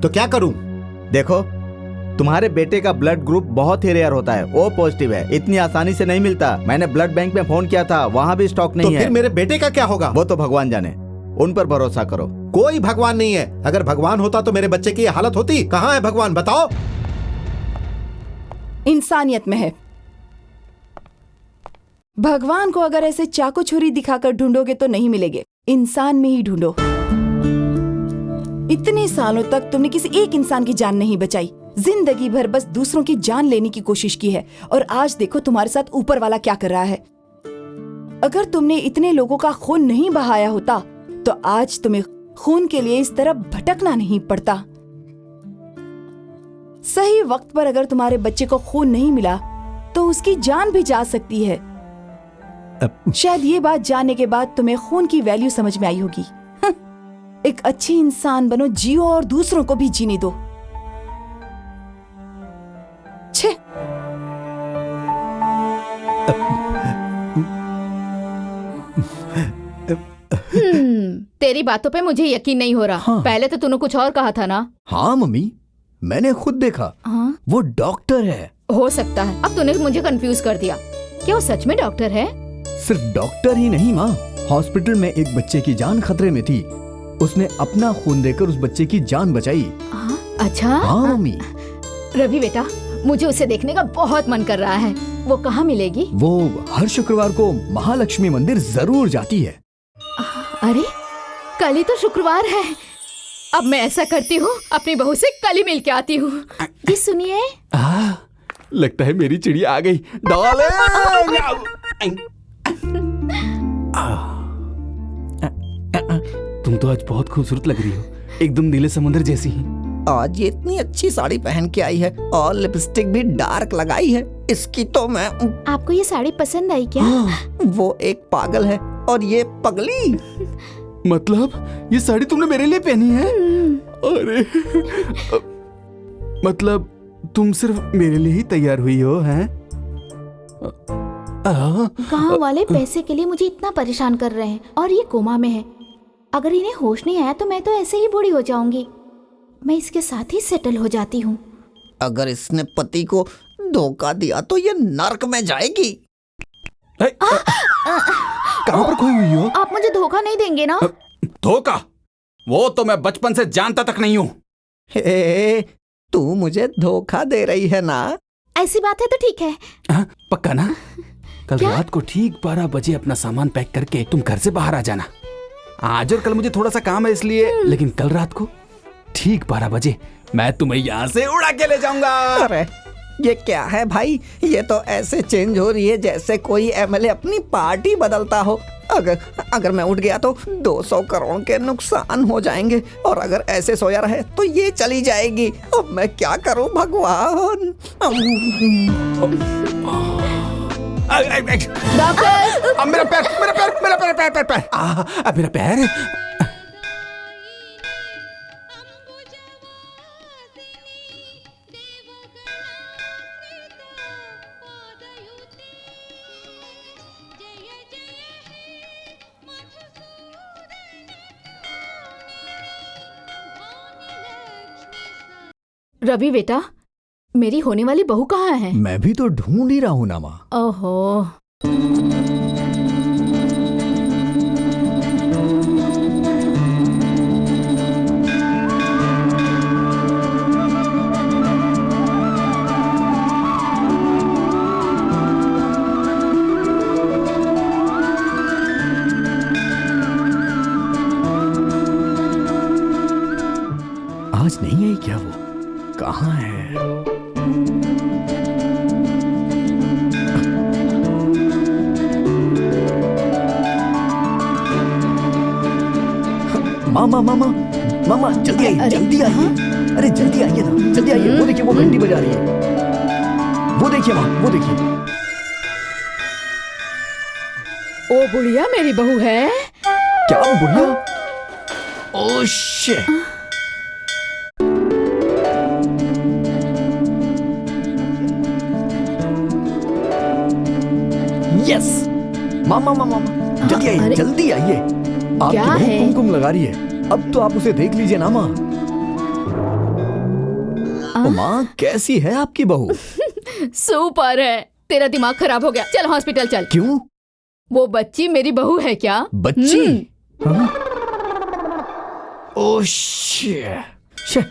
तो क्या करूं? देखो, तुम्हारे बेटे का ब्लड ग्रुप बहुत ही रेयर होता है, वो पॉजिटिव है, इतनी आसानी से नहीं मिलता। मैंने ब्लड बैंक में फोन किया था, वहाँ भी स्टॉक नहीं है। तो फिर मेरे बेटे का क्या होगा? वो तो भगवान जाने, उन पर भरोसा करो। कोई भगवान नहीं है। अगर भगवान होता तो मेरे बच्चे की ये हालत होती? कहाँ है भगवान, बताओ? इंसानियत में है। भगवान को अगर ऐसे चाकू छुरी दिखाकर ढूंढोगे तो नहीं मिलेंगे, इंसान में ही ढूंढो। इतने सालों तक तुमने किसी एक इंसान की जान नहीं बचाई, जिंदगी भर बस दूसरों की जान लेने की कोशिश की है, और आज देखो तुम्हारे साथ ऊपर वाला क्या कर रहा है। अगर तुमने इतने लोगों का खून नहीं बहाया होता तो आज तुम्हें खून के लिए इस तरह भटकना नहीं पड़ता। सही वक्त पर अगर तुम्हारे बच्चे को खून नहीं मिला तो उसकी जान भी जा सकती है। शायद ये बात जानने के बाद तुम्हें खून की वैल्यू समझ में आई होगी। एक अच्छी इंसान बनो, जियो और दूसरों को भी जीने दो। छे। तेरी बातों पे मुझे यकीन नहीं हो रहा। हाँ। पहले तो तूने कुछ और कहा था ना? हाँ मम्मी, मैंने खुद देखा। हाँ? वो डॉक्टर है। हो सकता है, अब तूने मुझे कंफ्यूज कर दिया। क्या वो सच में डॉक्टर है? सिर्फ डॉक्टर ही नहीं माँ, हॉस्पिटल में एक बच्चे की जान खतरे में थी, उसने अपना खून देकर उस बच्चे की जान बचाई। अच्छा। हाँ मम्मी, रवि बेटा, मुझे उसे देखने का बहुत मन कर रहा है। वो कहाँ मिलेगी? वो हर शुक्रवार को महालक्ष्मी मंदिर जरूर जाती है। अरे कल ही तो शुक्रवार है। अब मैं ऐसा करती हूँ, अपनी बहू से कल ही मिल के आती हूँ। जी सुनिए। लगता है मेरी चिड़िया आ गई। तुम तो आज बहुत खूबसूरत लग रही हो, एकदम नीले समुद्र जैसी ही। आज ये इतनी अच्छी साड़ी पहन के आई है और लिपस्टिक भी डार्क लगाई है। इसकी तो मैं आपको ये साड़ी पसंद आई क्या? वो एक पागल है और ये पगली। मतलब ये साड़ी तुमने मेरे लिए पहनी है? अरे मतलब तुम सिर्फ मेरे लिए ही तैयार हुई हो, हैं? गाँव वाले पैसे के लिए मुझे इतना परेशान कर रहे हैं और ये कोमा में है। अगर इन्हें होश नहीं आया तो मैं तो ऐसे ही बूढ़ी हो जाऊंगी। मैं इसके साथ ही सेटल हो जाती हूँ। अगर इसने पति को धोखा दिया तो ये नर्क में जाएगी। कहाँ पर खोई हुई हो? आप मुझे धोखा नहीं देंगे ना? धोखा? वो तो मैं बचपन से जानता तक नहीं हूँ। तू मुझे धोखा दे रही है ना? ऐसी बात है तो ठीक है। पक्का ना? कल रात को ठीक 12 बजे अपना सामान पैक करके तुम घर से बाहर आ जाना। आज और कल मुझे थोड़ा सा काम है इसलिए, लेकिन कल रात को ठीक 12 बजे मैं तुम्हें यहाँ से उड़ा के ले जाऊंगा। अरे ये क्या है भाई? ये तो ऐसे चेंज हो रही है जैसे कोई एमएलए अपनी पार्टी बदलता हो। अगर मैं उठ गया तो 200 करोड़ के नुकसान हो जाएंगे और अगर ऐसे सोया रहे तो ये चली जाएगी। अब मैं क्या करूं भगवान? डॉक्टर! मेरा पैर, मेरा पैर, मेरा पैर, पैर, पैर, पैर, मेरा पैर। रवि बेटा, मेरी होने वाली बहू कहाँ है? मैं भी तो ढूंढ ही रहा हूँ ना माँ। ओहो। आज नहीं आई क्या? वो कहाँ है? मामा जल्दी आइए, जल्दी आइए। अरे जल्दी आइए ना, जल्दी आइए। वो देखिए, वो घंटी बजा रही है। वो देखिए माँ, वो देखिए। ओ बुढ़िया, मेरी बहू है। क्या बुढ़िया? Oh shit. यस। मामा जल्दी आइए, जल्दी आइए। आपकी बहू कुमकुम लगा रही है। अब तो आप उसे देख लीजिए ना माँ। माँ कैसी है आपकी बहू? सुपर है। तेरा दिमाग खराब हो गया, चल हॉस्पिटल चल। क्यों? वो बच्ची मेरी बहू है क्या? बच्ची? हाँ? Oh shit.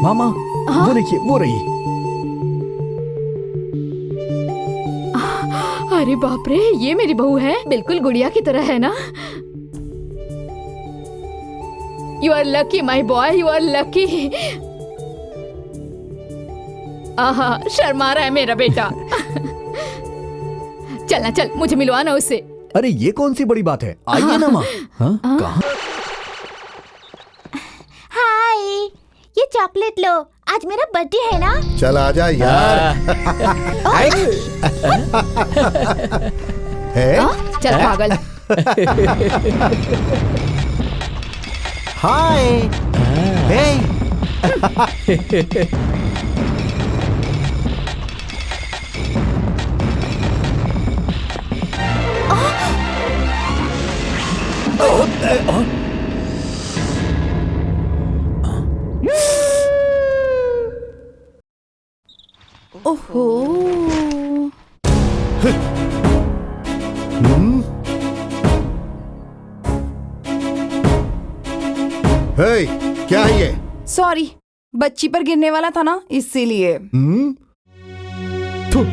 मामा वो देखिए, वो रही। अरे बाप रे, ये मेरी बहू है, बिल्कुल गुड़िया की तरह है ना। You are lucky my boy, you are lucky. आहा, शर्मा रहा है मेरा बेटा। चलना चल, मुझे मिलवाना उससे। अरे ये कौन सी बड़ी बात है? आइए ना माँ। हाँ? कहाँ? हाय, ये चॉकलेट लो, आज मेरा बर्थडे है ना। चल आजा यार। है? चल पागल। हाय। हे। हो हे, क्या है ये? सॉरी, बच्ची पर गिरने वाला था ना, इसीलिए। थू।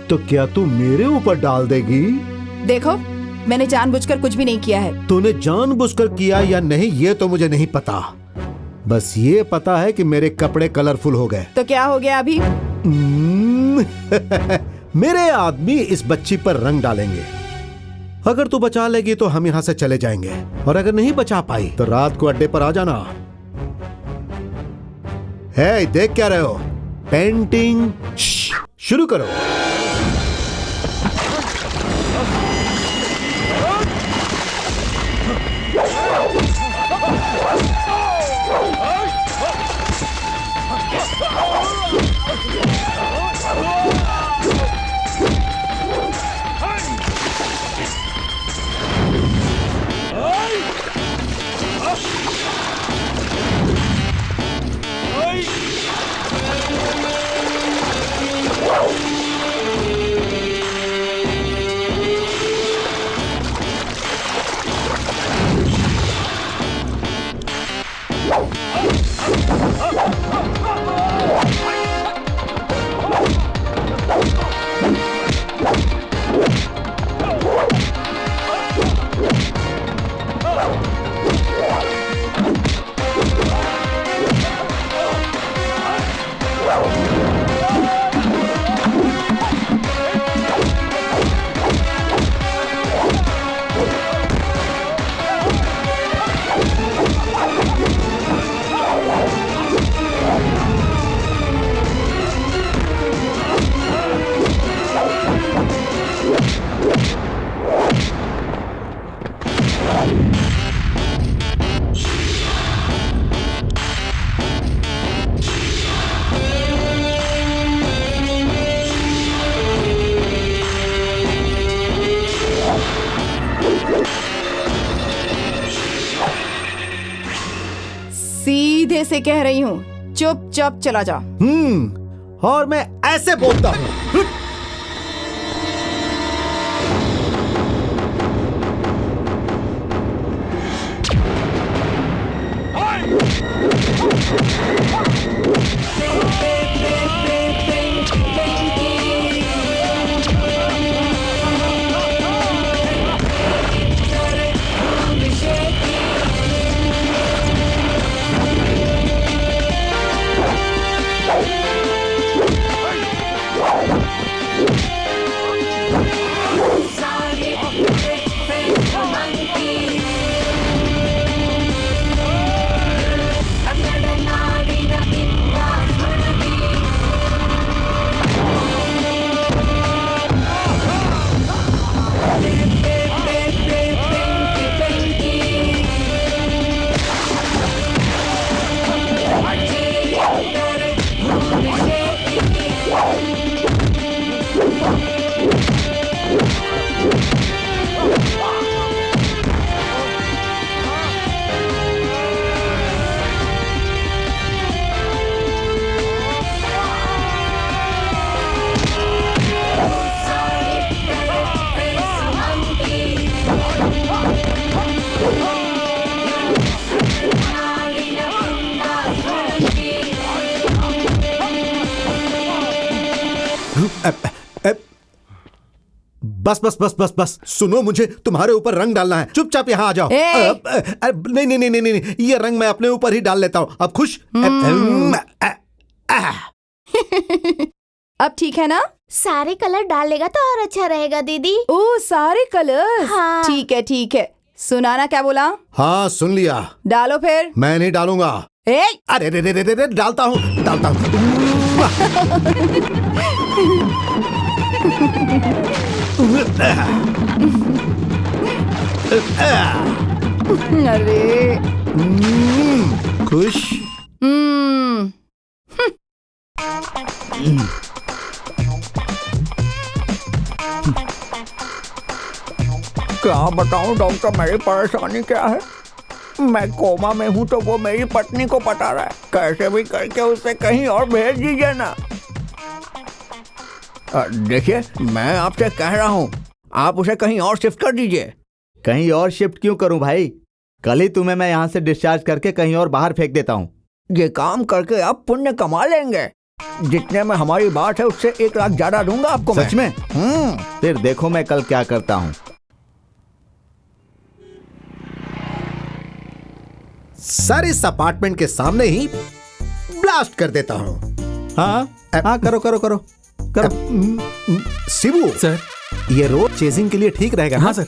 तो क्या तू मेरे ऊपर डाल देगी? देखो, मैंने जानबूझकर कुछ भी नहीं किया है। तूने जानबूझकर किया या नहीं ये तो मुझे नहीं पता, बस ये पता है कि मेरे कपड़े कलरफुल हो गए। तो क्या हो गया अभी? मेरे आदमी इस बच्ची पर रंग डालेंगे। अगर तू बचा लेगी तो हम यहाँ से चले जाएंगे, और अगर नहीं बचा पाई तो रात को अड्डे पर आ जाना। है, देख क्या रहे हो? पेंटिंग शुरू करो। सीधे से कह रही हूँ, चुपचाप चला जा। और मैं ऐसे बोलता हूँ। बस बस बस बस बस, सुनो, मुझे तुम्हारे ऊपर रंग डालना है। चुपचाप यहाँ आ जाओ। नहीं नहीं नहीं नहीं नहीं, ये रंग मैं अपने ऊपर ही डाल लेता हूँ। अब खुश? अब ठीक है ना? सारे कलर डाल लेगा तो और अच्छा रहेगा दीदी। ओ, सारे कलर। हाँ। ठीक है ठीक है, सुनाना क्या बोला? हाँ सुन लिया। डालो फिर। मैं नहीं डालूंगा। अरे रे रे रे रे, डालता हूँ डालता हूँ। अरे खुश? क्या बताऊं डॉक्टर, मेरी परेशानी क्या है? मैं कोमा में हूँ तो वो मेरी पत्नी को पता रहा है। कैसे भी करके उसे कहीं और भेज दीजिए ना। देखिए, मैं आपसे कह रहा हूँ, आप उसे कहीं और शिफ्ट कर दीजिए। कहीं और शिफ्ट क्यों करूं भाई? कल ही तुम्हें मैं यहाँ से डिस्चार्ज करके कहीं और बाहर फेंक देता हूँ। ये काम करके आप पुण्य कमा लेंगे। जितने में हमारी बात है उससे 1 लाख ज्यादा दूंगा आपको। सच में? फिर देखो मैं कल क्या करता हूँ। सर इस अपार्टमेंट के सामने ही ब्लास्ट कर देता हूँ। हाँ करो करो करो करो। शिबू सर। ये रोड चेजिंग के लिए ठीक रहेगा? हाँ सर।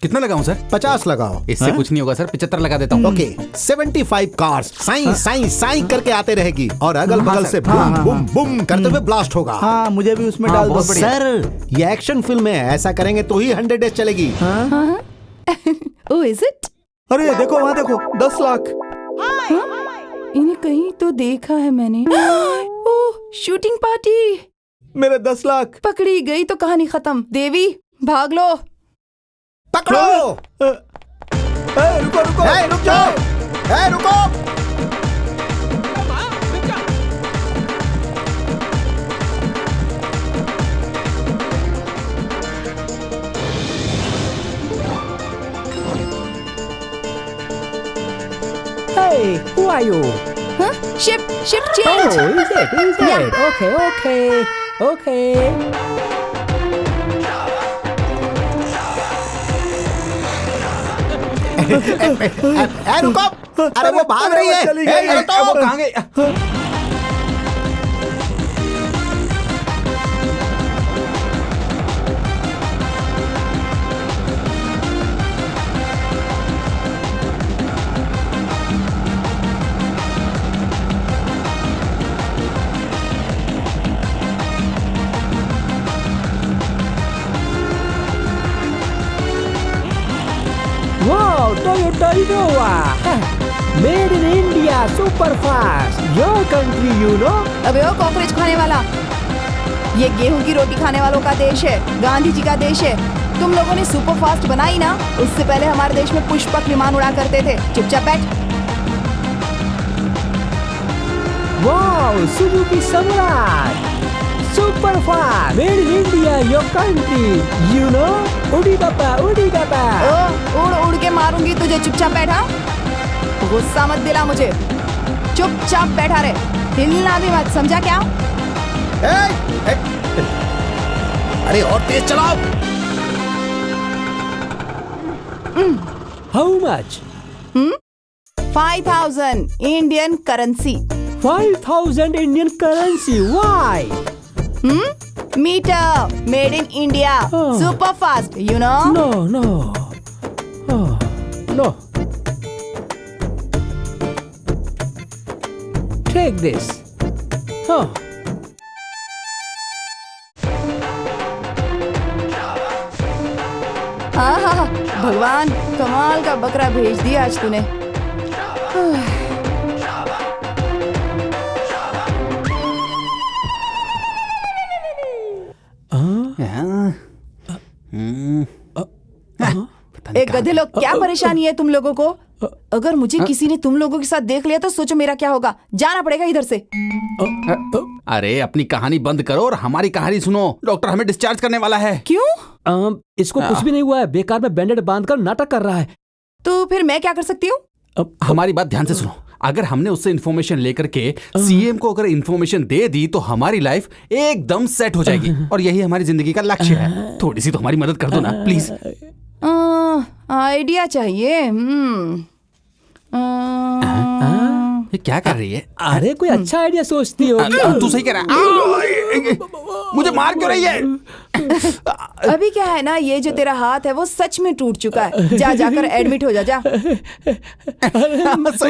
कितना लगाऊं सर? 50 लगाओ। इससे कुछ नहीं होगा सर, 75 लगा देता हूँ। ओके 75 कार्स साई साई साई करके आते रहेगी और अगल बगल से बूम बूम बूम करते हुए ब्लास्ट होगा। हाँ मुझे भी उसमें डाल दो। सर ये एक्शन फिल्म है, ऐसा करेंगे तो ही 100 डेज चलेगी। Oh is it? अरे देखो वहाँ देखो, 10 लाख। इन्हें कहीं तो देखा है मैंने। ओह शूटिंग पार्टी। मेरे 10 लाख। पकड़ी गई तो कहानी खत्म। देवी भाग लो। पकड़ो। रुको रुको। रुक जाओ। रुको। Hey, who are you? हाँ? Shift change. Oh, is it? Okay. रुको। अरे वो भाग रही है। चली गई। अरे तो वो कहाँ गई? Wow, Toyota Innova. Made in India, super fast. Your country, you know. अबे ओ कॉकरोच खाने वाला, ये गेहूं की रोटी खाने वालों का देश है, गांधी जी का देश है। तुम लोगों ने सुपर फास्ट बनाई ना, उससे पहले हमारे देश में पुष्पक विमान उड़ा करते थे। चुपचाप बैठ। Wow, Suzuki Samurai. Super fast. Made in India, your country. You know. उड़ी बाबा, उड़ी बाबा. ओ उड़ उड़ के मारूंगी तुझे। चुपचाप बैठा। गुस्सा मत दिला मुझे। चुपचाप बैठा रहे, हिलना भी मत, समझा क्या? अरे और तेज चलाओ। How much? 5000 Indian currency. 5,000 Indian currency. Why? Meter made in India, super fast, you know. No. No. Take this. हाँ, भगवान कमाल का बकरा भेज दिया आज तूने। एक गधे लोग, क्या परेशानी है तुम लोगों को? अगर मुझे किसी ने तुम लोगों के साथ देख लिया तो सोचो मेरा क्या होगा। जाना पड़ेगा इधर से। अरे अपनी कहानी बंद करो और हमारी कहानी सुनो। डॉक्टर हमें डिस्चार्ज करने वाला है। क्यों? इसको कुछ भी नहीं हुआ है, बेकार में बैंडेड बांधकर नाटक कर रहा है। तो फिर मैं क्या कर सकती हूँ? हमारी बात ध्यान से सुनो। अगर हमने उससे इन्फॉर्मेशन लेकर के सीएम को अगर इन्फॉर्मेशन दे दी तो हमारी लाइफ एकदम सेट हो जाएगी और यही हमारी जिंदगी का लक्ष्य है। थोड़ी सी तो हमारी मदद कर दो ना प्लीज। आइडिया चाहिए। ये क्या कर रही है? अरे कोई अच्छा आइडिया सोचती हो। तू सही कह रहा है। मुझे मार क्यों रही है? अभी क्या है ना, ये जो तेरा हाथ है वो सच में टूट चुका है। जाकर एडमिट हो जा। सही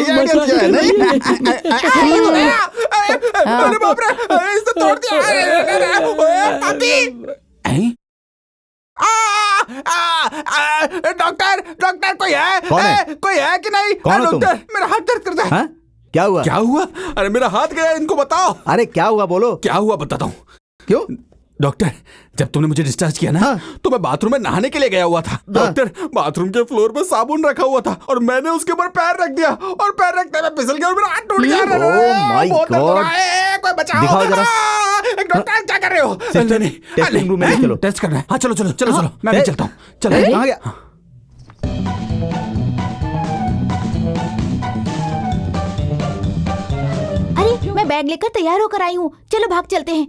आइडिया दिया है नहीं? अरे बाप रे, इसने तोड़ दिया। डॉक्टर कोई है? कोई है कि नहीं? डॉक्टर मेरा हाथ दर्द करता है। क्या हुआ? क्या हुआ? अरे मेरा हाथ गया, इनको बताओ। अरे क्या हुआ बोलो। क्या हुआ बताता हूँ। क्यों? डॉक्टर जब तुमने मुझे डिस्चार्ज किया ना तो मैं बाथरूम में नहाने के लिए गया हुआ था। डॉक्टर बाथरूम के फ्लोर पर साबुन रखा हुआ था और मैंने उसके ऊपर पैर रख दिया और पैर रखते में फिसल गया और मेरा हाथ टूट गया। ओह माय गॉड, कोई बचाओ। दिखाओ जरा। डॉक्टर क्या कर रहे हो? नहीं, टेस्टिंग रूम में ले चलो। टेस्ट करना है। हाँ चलो चलो चलो चलो, मैं भी चलता हूँ। चलो आ गया। अरे मैं बैग लेकर तैयार होकर आई हूँ, चलो भाग चलते हैं।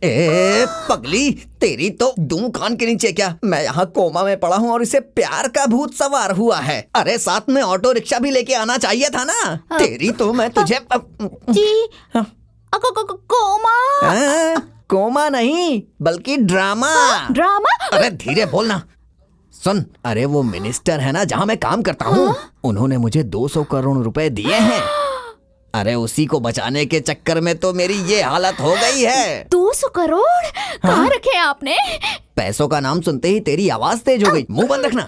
ए पगली, तेरी तो दुम कान के नीचे क्या। मैं यहाँ कोमा में पड़ा हूँ और इसे प्यार का भूत सवार हुआ है। अरे साथ में ऑटो रिक्शा भी लेके आना चाहिए था ना। तेरी तो मैं तुझे जी कोमा। कोमा नहीं बल्कि ड्रामा। ड्रामा? अरे धीरे बोलना। सुन, अरे वो मिनिस्टर है ना जहाँ मैं काम करता हूँ, उन्होंने मुझे 200 करोड़ रुपए दिए हैं। अरे उसी को बचाने के चक्कर में तो मेरी ये हालत हो गई है। 200 करोड़ कहाँ रखे आपने? पैसों का नाम सुनते ही तेरी आवाज तेज हो गई। मुंह बंद रखना।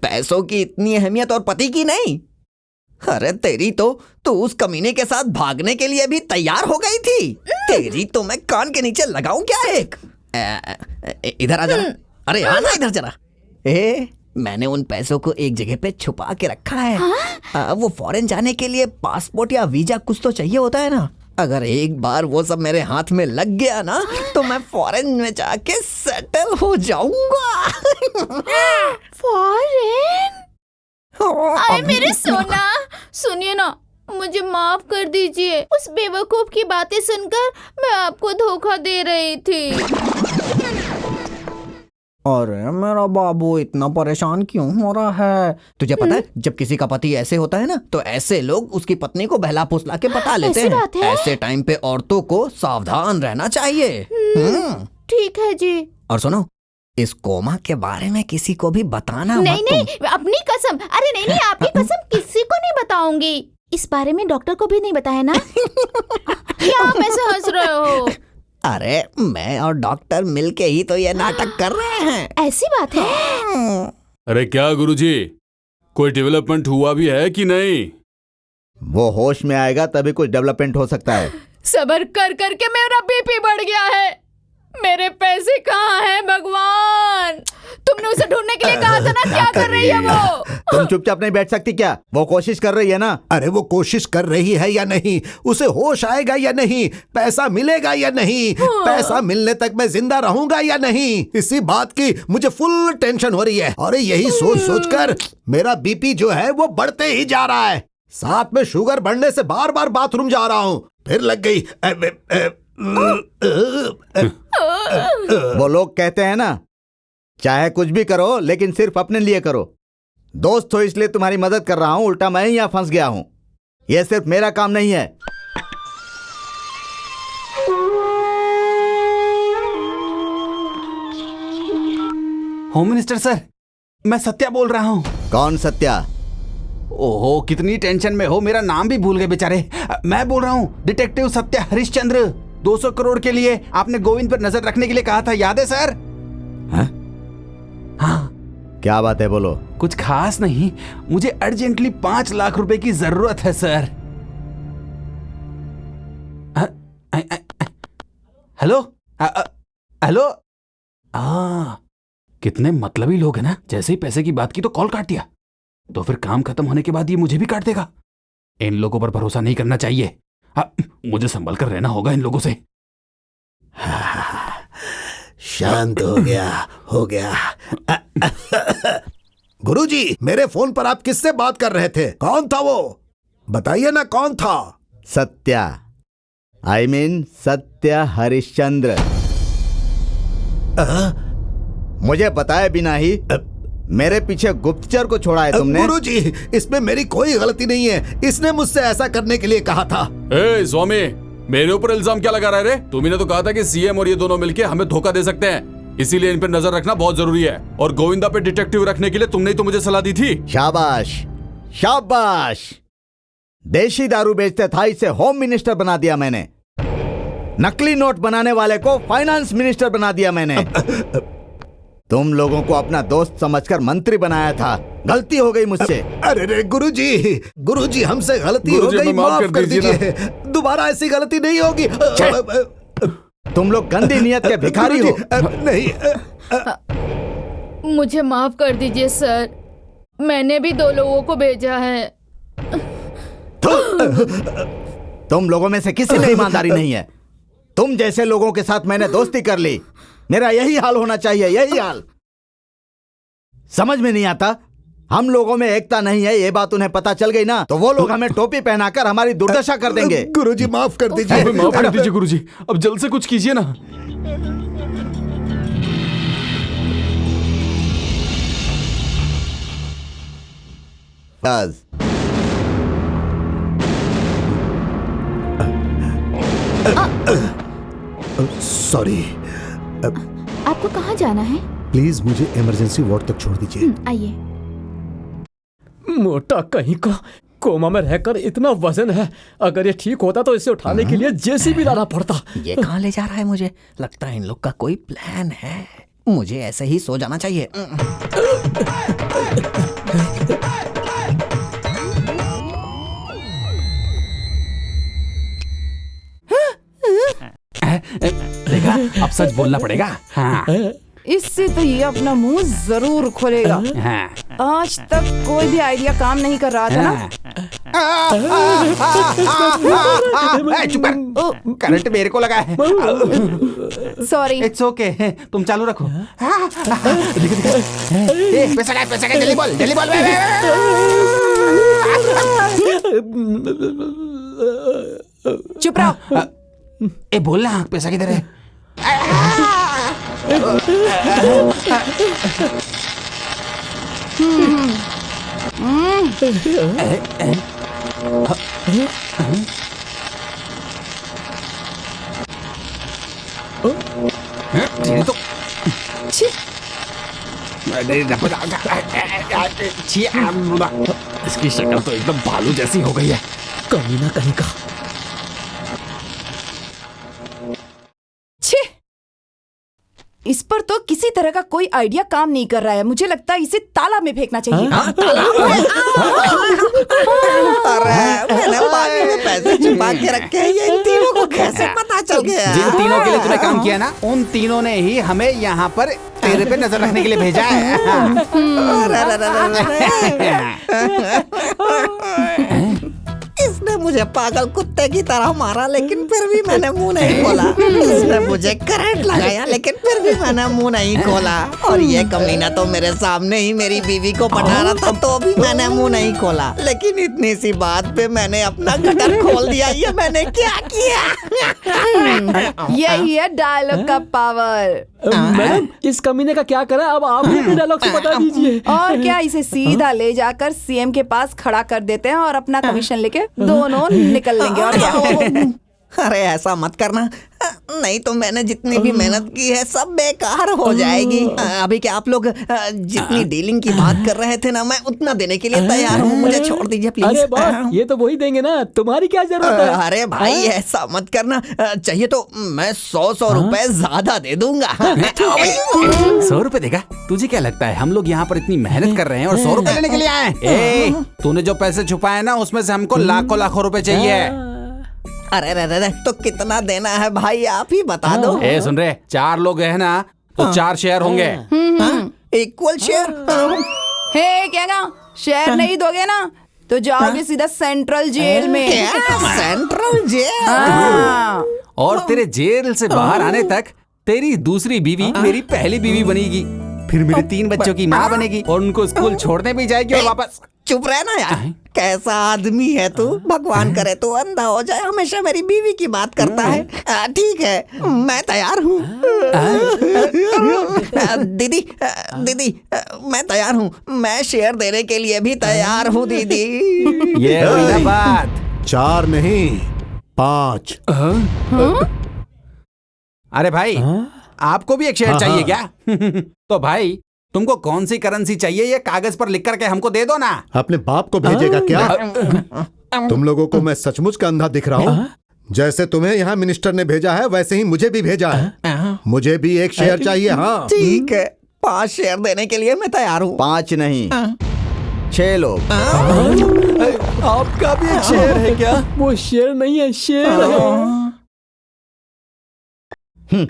पैसों की इतनी अहमियत और पति की नहीं। अरे तेरी तो तू उस कमीने के साथ भागने के लिए भी तैयार हो गई थी। तेरी तो मैं कान के नीचे लगाऊं क्या एक? इधर आ जरा। अरे आना इधर जरा। मैंने उन पैसों को एक जगह पे छुपा के रखा है। वो फॉरेन जाने के लिए पासपोर्ट या वीजा कुछ तो चाहिए होता है ना। अगर एक बार वो सब मेरे हाथ में लग गया ना तो मैं फॉरेन में जाके सेटल हो जाऊंगा। फॉरेन? अरे मेरे सोना, सुनिए ना, मुझे माफ कर दीजिए। उस बेवकूफ की बातें सुनकर मैं आपको धोखा दे रही थी। अरे मेरा बाबू इतना परेशान क्यों हो रहा है? तुझे पता है जब किसी का पति ऐसे होता है ना तो ऐसे लोग उसकी पत्नी को बहला फुसला के पटा लेते हैं। ऐसे टाइम पे औरतों को सावधान रहना चाहिए। ठीक है जी। और सुनो, इस कोमा के बारे में किसी को भी बताना मत। नहीं नहीं, अपनी कसम। अरे नहीं नहीं, आपकी कसम किसी को नहीं बताऊंगी। इस बारे में डॉक्टर को भी नहीं बताया ना? क्या आप ऐसे हंस रहे हो? अरे मैं और डॉक्टर मिलके ही तो ये नाटक कर रहे हैं। ऐसी बात है? अरे क्या गुरुजी, कोई डेवलपमेंट हुआ भी है कि नहीं? वो होश में आएगा तभी कुछ डेवलपमेंट हो सकता है। सब्र कर करके मेरा बीपी बढ़ गया है। मेरे पैसे कहाँ हैं भगवान? तुमने उसे ढूंढने के लिए कहा था ना, क्या कर रही है वो? तुम चुपचाप नहीं बैठ सकती क्या? वो कोशिश कर रही है ना। अरे वो कोशिश कर रही है या नहीं, उसे होश आएगा या नहीं, पैसा मिलेगा या नहीं, पैसा मिलने तक मैं जिंदा रहूंगा या नहीं, इसी बात की मुझे फुल टेंशन हो रही है। और यही सोच सोचकर मेरा बीपी जो है वो बढ़ते ही जा रहा है। साथ में शुगर बढ़ने से बार बार बाथरूम जा रहा हूँ, फिर लग गई। वो लोग कहते हैं ना, चाहे कुछ भी करो लेकिन सिर्फ अपने लिए करो। दोस्त हो इसलिए तुम्हारी मदद कर रहा हूं, उल्टा मैं ही यहां फंस गया हूं। यह सिर्फ मेरा काम नहीं है। होम मिनिस्टर सर, मैं सत्या बोल रहा हूँ। कौन सत्या? ओहो, कितनी टेंशन में हो, मेरा नाम भी भूल गए बेचारे। मैं बोल रहा हूँ डिटेक्टिव सत्या हरिश्चंद्र। 200 करोड़ के लिए आपने गोविंद पर नजर रखने के लिए कहा था, याद है सर? हाँ। क्या बात है, बोलो। कुछ खास नहीं, मुझे अर्जेंटली 5 लाख रुपए की जरूरत है सर। Hello hello. कितने मतलबी लोग हैं ना, जैसे ही पैसे की बात की तो कॉल काट दिया, तो फिर काम खत्म होने के बाद ये मुझे भी काट देगा। इन लोगों पर भरोसा नहीं करना चाहिए। मुझे संभल कर रहना होगा इन लोगों से। शांत हो गया। गुरुजी, मेरे फोन पर आप किससे बात कर रहे थे? कौन था वो? बताइए ना, कौन था? Satya, I mean Satya Harishchandra. मुझे बताए बिना ही मेरे पीछे गुप्तचर को छोड़ा है तुमने। गुरुजी, इसमें मेरी कोई गलती नहीं है, इसने मुझसे ऐसा करने के लिए कहा था। ए स्वामी, मेरे ऊपर इल्जाम क्या लगा रहे रे? तुम्ही ने तो कहा था कि सीएम और ये दोनों मिलके हमें धोखा दे सकते हैं, इसीलिए इन पर नजर रखना बहुत जरूरी है। और गोविंदा पे डिटेक्टिव रखने के लिए तुमने ही तो मुझे सलाह दी थी। शाबाश शाबाश। देशी दारू बेचते था, इसे होम मिनिस्टर बना दिया मैंने। नकली नोट बनाने वाले को फाइनेंस मिनिस्टर बना दिया मैंने। तुम लोगों को अपना दोस्त समझकर मंत्री बनाया था, गलती हो गई मुझसे। अरे रे गुरुजी, हमसे गलती हो गई, माफ कर दीजिए। दोबारा ऐसी गलती नहीं होगी। तुम लोग गंदी नियत के भिखारी हो। नहीं, मुझे माफ कर दीजिए सर, मैंने भी 2 लोगों को भेजा है। तुम लोगों में से किसी में ईमानदारी नहीं है। तुम जैसे लोगों के साथ मैंने दोस्ती कर ली, मेरा यही हाल होना चाहिए, यही हाल। समझ में नहीं आता, हम लोगों में एकता नहीं है, ये बात उन्हें पता चल गई ना तो वो लोग हमें टोपी पहनाकर हमारी दुर्दशा कर देंगे। गुरुजी माफ कर दीजिए। माफ कर दीजिए गुरुजी, अब जल्द से कुछ कीजिए ना। सॉरी, आपको कहाँ जाना है? प्लीज मुझे इमरजेंसी वार्ड तक छोड़ दीजिए। आइए। मोटा कहीं का, कोमा में रहकर इतना वजन है, अगर ये ठीक होता तो इसे उठाने के लिए जेसीबी लाना पड़ता। ये कहाँ ले जा रहा है मुझे? लगता है इन लोग का कोई प्लान है, मुझे ऐसे ही सो जाना चाहिए। देखा, अब सच बोलना पड़ेगा। हाँ। इससे तो ये अपना मुंह जरूर खोलेगा। हाँ। आज तक कोई भी आइडिया काम नहीं कर रहा था ना। चुप कर, करंट मेरे को लगा है। सॉरी। इट्स ओके, तुम चालू रखो। पैसा का जल्दी बोल, जल्दी बोल। चुप रहो। ए बोलना, पैसा किधर है? तो इसकी शक्ल तो एकदम भालू जैसी हो गई है। कमीना कहीं का। इस पर तो किसी तरह का कोई आइडिया काम नहीं कर रहा है। मुझे लगता है इसे तालाब में फेंकना चाहिए। अरे मैंने पानी में पैसे छुपा के रखे हैं, ये इन तीनों को कैसे पता चल गया? जिन तीनों के लिए तूने काम किया ना, उन तीनों ने ही हमें यहाँ पर तेरे पे नजर रखने के लिए भेजा है। इसने मुझे पागल कुत्ते की तरह मारा, लेकिन फिर भी मैंने मुंह नहीं खोला। इसने मुझे करंट लगाया, लेकिन फिर भी मैंने मुंह नहीं खोला। और ये कमीना तो मेरे सामने ही मेरी बीवी को पटा रहा था, तो भी मैंने मुंह नहीं खोला। लेकिन इतनी सी बात पे मैंने अपना गटर खोल दिया। ये मैंने क्या किया? यही है डायलॉग का पावर। मैडम, इस कमीने का क्या करा? अब आप ही डायलॉग से बता दीजिए। और क्या, इसे सीधा ले जाकर सीएम के पास खड़ा कर देते हैं और अपना कमीशन लेके दोनों निकल लेंगे। और क्या? अरे ऐसा मत करना, नहीं तो मैंने जितनी भी मेहनत की है सब बेकार हो जाएगी। अभी क्या आप लोग जितनी डीलिंग की बात कर रहे थे ना, मैं उतना देने के लिए तैयार हूँ। मुझे छोड़ दीजिए प्लीज। अरे बॉस, ये तो वही देंगे ना, तुम्हारी क्या जरूरत है? अरे भाई ऐसा मत करना, चाहिए तो मैं 100 रुपए ज्यादा दे दूंगा। 100 रुपए देगा? तुझे क्या लगता है हम लोग यहाँ पर इतनी मेहनत कर रहे हैं और 100 रुपए लेने के लिए आए? ए, तूने जो पैसे छुपाए ना, उसमें से हमको लाखों रुपए चाहिए। अरे रे, तो कितना देना है भाई, आप ही बता दो। ए सुन रहे, 4 लोग है ना, तो 4 शेयर होंगे। Equal share? हे क्या शेयर नहीं दोगे ना तो जाओगे सीधा सेंट्रल जेल में। Central jail? हाँ। और तेरे जेल से बाहर आने तक तेरी दूसरी बीवी मेरी पहली बीवी बनेगी, फिर मेरे 3 बच्चों की माँ बनेगी और उनको स्कूल छोड़ने भी जाएगी और वापस। चुप रहना यार, कैसा आदमी है तू? भगवान करे तो अंधा हो जाए, हमेशा मेरी बीवी की बात करता है। ठीक है, मैं तैयार हूँ। दीदी मैं तैयार हूँ, मैं शेयर देने के लिए भी तैयार हूँ दीदी। ये हुई ना बात। 4 नहीं 5। अरे भाई, आपको भी एक शेयर चाहिए क्या? तो भाई तुमको कौन सी करेंसी चाहिए, ये कागज पर लिख करके हमको दे दो ना। अपने बाप को भेजेगा क्या? तुम लोगों को मैं सचमुच का अंधा दिख रहा हूँ? जैसे तुम्हें यहाँ मिनिस्टर ने भेजा है, वैसे ही मुझे भी भेजा है। मुझे भी एक शेयर चाहिए। हाँ ठीक है, 5 शेयर देने के लिए मैं तैयार हूँ। 5 नहीं 6 लोग। आपका भी एक शेयर है क्या? वो शेयर नहीं है, शेर है।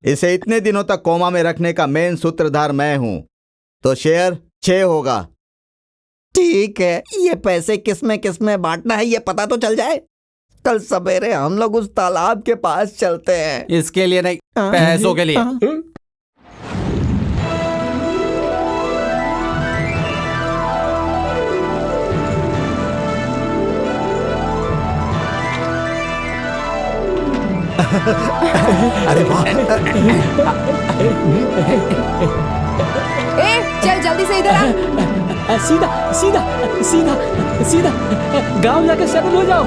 इसे इतने दिनों तक कोमा में रखने का मेन सूत्रधार मैं हूं, तो शेयर 6 होगा। ठीक है, ये पैसे किस में बांटना है ये पता तो चल जाए। कल सवेरे हम लोग उस तालाब के पास चलते हैं। इसके लिए नहीं, पैसों के लिए। अरे वाह। चल जल्दी से इधर आ। सीधा सीधा सीधा सीधा गांव जाकर सेटल हो जाओ।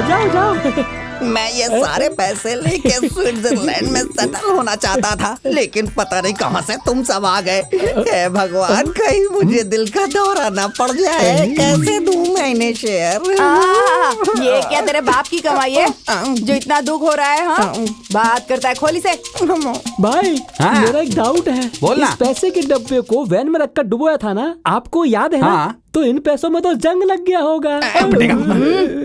जाओ जाओ। मैं ये सारे पैसे लेके स्विट्जरलैंड में सेटल होना चाहता था, लेकिन पता नहीं कहां से तुम सब आ गए। हे भगवान, कहीं मुझे दिल का दौरा ना पड़ जाए। कैसे दूं मैं इन्हें शेयर? ये क्या तेरे बाप की कमाई है जो इतना दुख हो रहा है? हाँ? बात करता है खोली से। भाई हाँ। मेरा एक डाउट है। बोलना। इस पैसे के डब्बे को वैन में रखकर डुबोया था ना, आपको याद है ना? हाँ। तो इन पैसों में तो जंग लग गया होगा।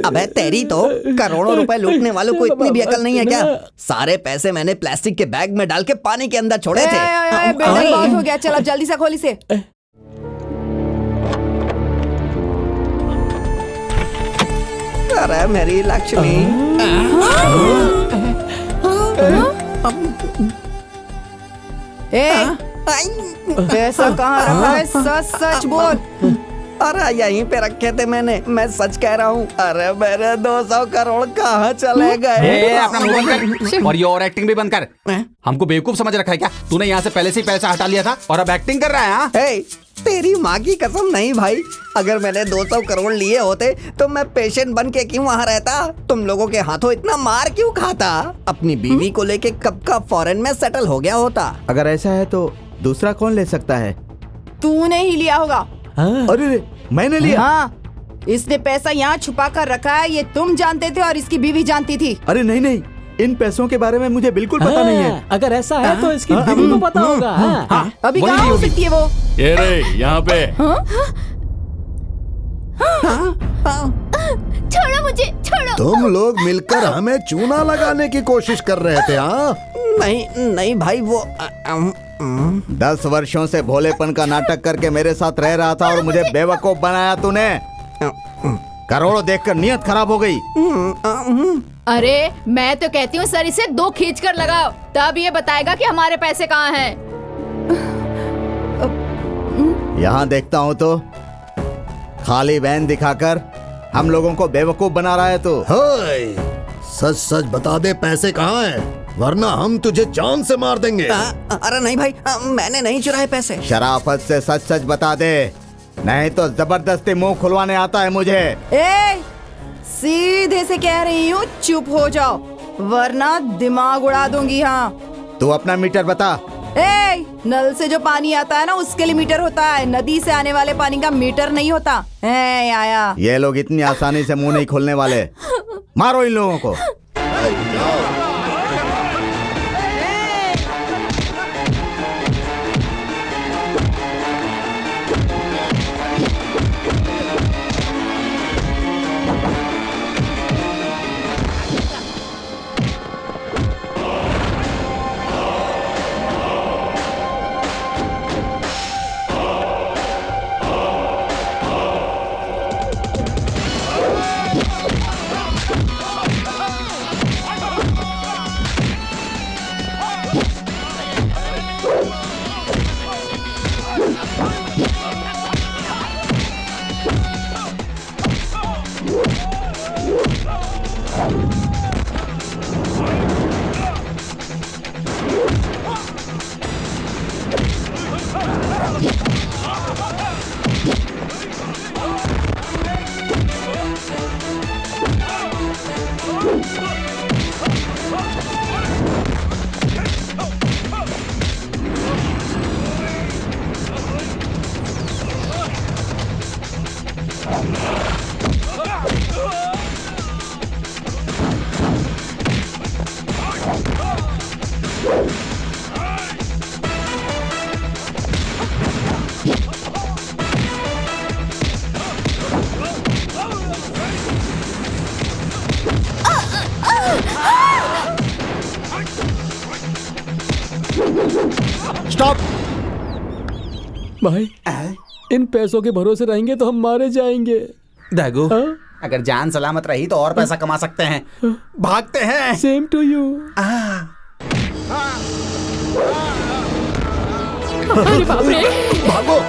अबे तेरी तो करोड़ों रुपए लूटने वालों को इतनी भी अकल नहीं है क्या? सारे पैसे मैंने प्लास्टिक के बैग में डाल के पानी के अंदर छोड़े थे। बेटा बहुत हो गया, चल अब जल्दी से खोली से। अरे मेरी लक्ष्मी। पैसा कहाँ रखा है? सच सच बोल। अरे यहीं पे रखे थे मैंने, मैं सच कह रहा हूँ। अरे मेरे 200 करोड़ कहाँ चले गए? अपना मुंह बंद कर और ये और एक्टिंग भी बंद कर। हमको बेवकूफ समझ रखा है क्या? तूने यहाँ से पहले से ही पैसा हटा लिया था और अब एक्टिंग कर रहा है? हाँ? हे, तेरी माँ की कसम नहीं भाई, अगर मैंने 200 करोड़ लिए होते तो मैं पेशेंट बन के क्यों वहाँ रहता? तुम लोगों के हाथों इतना मार क्यों खाता? अपनी बीवी को लेके कब का फॉरेन में सेटल हो गया होता। अगर ऐसा है तो दूसरा कौन ले सकता है? तूने ही लिया होगा। अरे मैंने लिया? हाँ, इसने पैसा यहाँ छुपा कर रखा है, ये तुम जानते थे और इसकी बीवी जानती थी। अरे नहीं नहीं, इन पैसों के बारे में मुझे बिल्कुल पता नहीं है। अगर ऐसा है तो इसकी बीवी को पता होगा। अभी कहाँ हो सकती है वो? ये रे यहाँ पे। छोड़ो मुझे, छोड़ो। तुम लोग मिलकर हमें चूना लगाने की कोशिश कर रहे थे? हाँ नहीं नहीं भाई, वो 10 वर्षों से भोलेपन का नाटक करके मेरे साथ रह रहा था और मुझे बेवकूफ बनाया तूने। करोड़ों देखकर नीयत खराब हो गई। अरे मैं तो कहती हूँ सर इसे 2 खींच कर लगाओ, तब ये बताएगा कि हमारे पैसे कहाँ हैं। यहाँ देखता हूँ तो खाली वैन दिखाकर हम लोगों को बेवकूफ बना रहा है तू। सच सच बता दे, पैसे कहाँ हैं, वरना हम तुझे जान से मार देंगे। अरे नहीं भाई, मैंने नहीं चुराए पैसे। शराफत से सच सच बता दे, नहीं तो जबरदस्ती मुंह खुलवाने आता है मुझे। सीधे से कह रही हूँ, चुप हो जाओ वरना दिमाग उड़ा दूंगी। हाँ तू अपना मीटर बता। नल से जो पानी आता है ना उसके लिए मीटर होता है, नदी से आने वाले पानी का मीटर नहीं होता। आया ये लोग इतनी आसानी से मुंह नहीं खोलने वाले। मारो इन लोगों को। स्टॉप। भाई इन पैसों के भरोसे रहेंगे तो हम मारे जाएंगे। दागू, अगर जान सलामत रही तो और पैसा कमा सकते हैं। भागते हैं। Same to you. अरे बाप रे। भागो।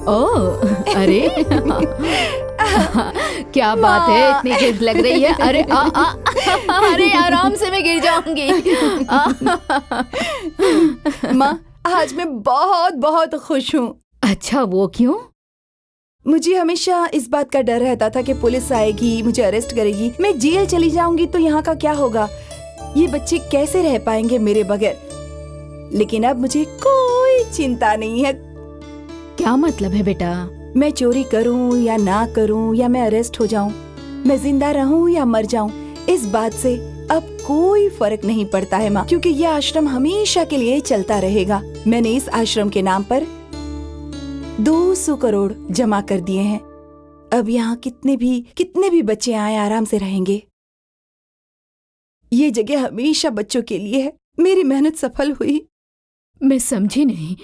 ओह अरे क्या बात है, इतनी गिफ्ट लग रही है। अरे अरे आराम से मैं गिर जाऊंगी। माँ आज मैं बहुत बहुत खुश हूँ। अच्छा वो क्यों? मुझे हमेशा इस बात का डर रहता था कि पुलिस आएगी, मुझे अरेस्ट करेगी, मैं जेल चली जाऊंगी तो यहाँ का क्या होगा, ये बच्चे कैसे रह पाएंगे मेरे बगैर। लेकिन अब मुझे कोई चिंता नहीं है। क्या मतलब है बेटा? मैं चोरी करूं या ना करूं, या मैं अरेस्ट हो जाऊं, मैं जिंदा रहूं या मर जाऊं, इस बात से अब कोई फर्क नहीं पड़ता है माँ, क्योंकि यह आश्रम हमेशा के लिए चलता रहेगा। मैंने इस आश्रम के नाम पर 200 करोड़ जमा कर दिए हैं। अब यहाँ कितने भी बच्चे आए आराम से रहेंगे। ये जगह हमेशा बच्चों के लिए है। मेरी मेहनत सफल हुई। मैं समझी नहीं।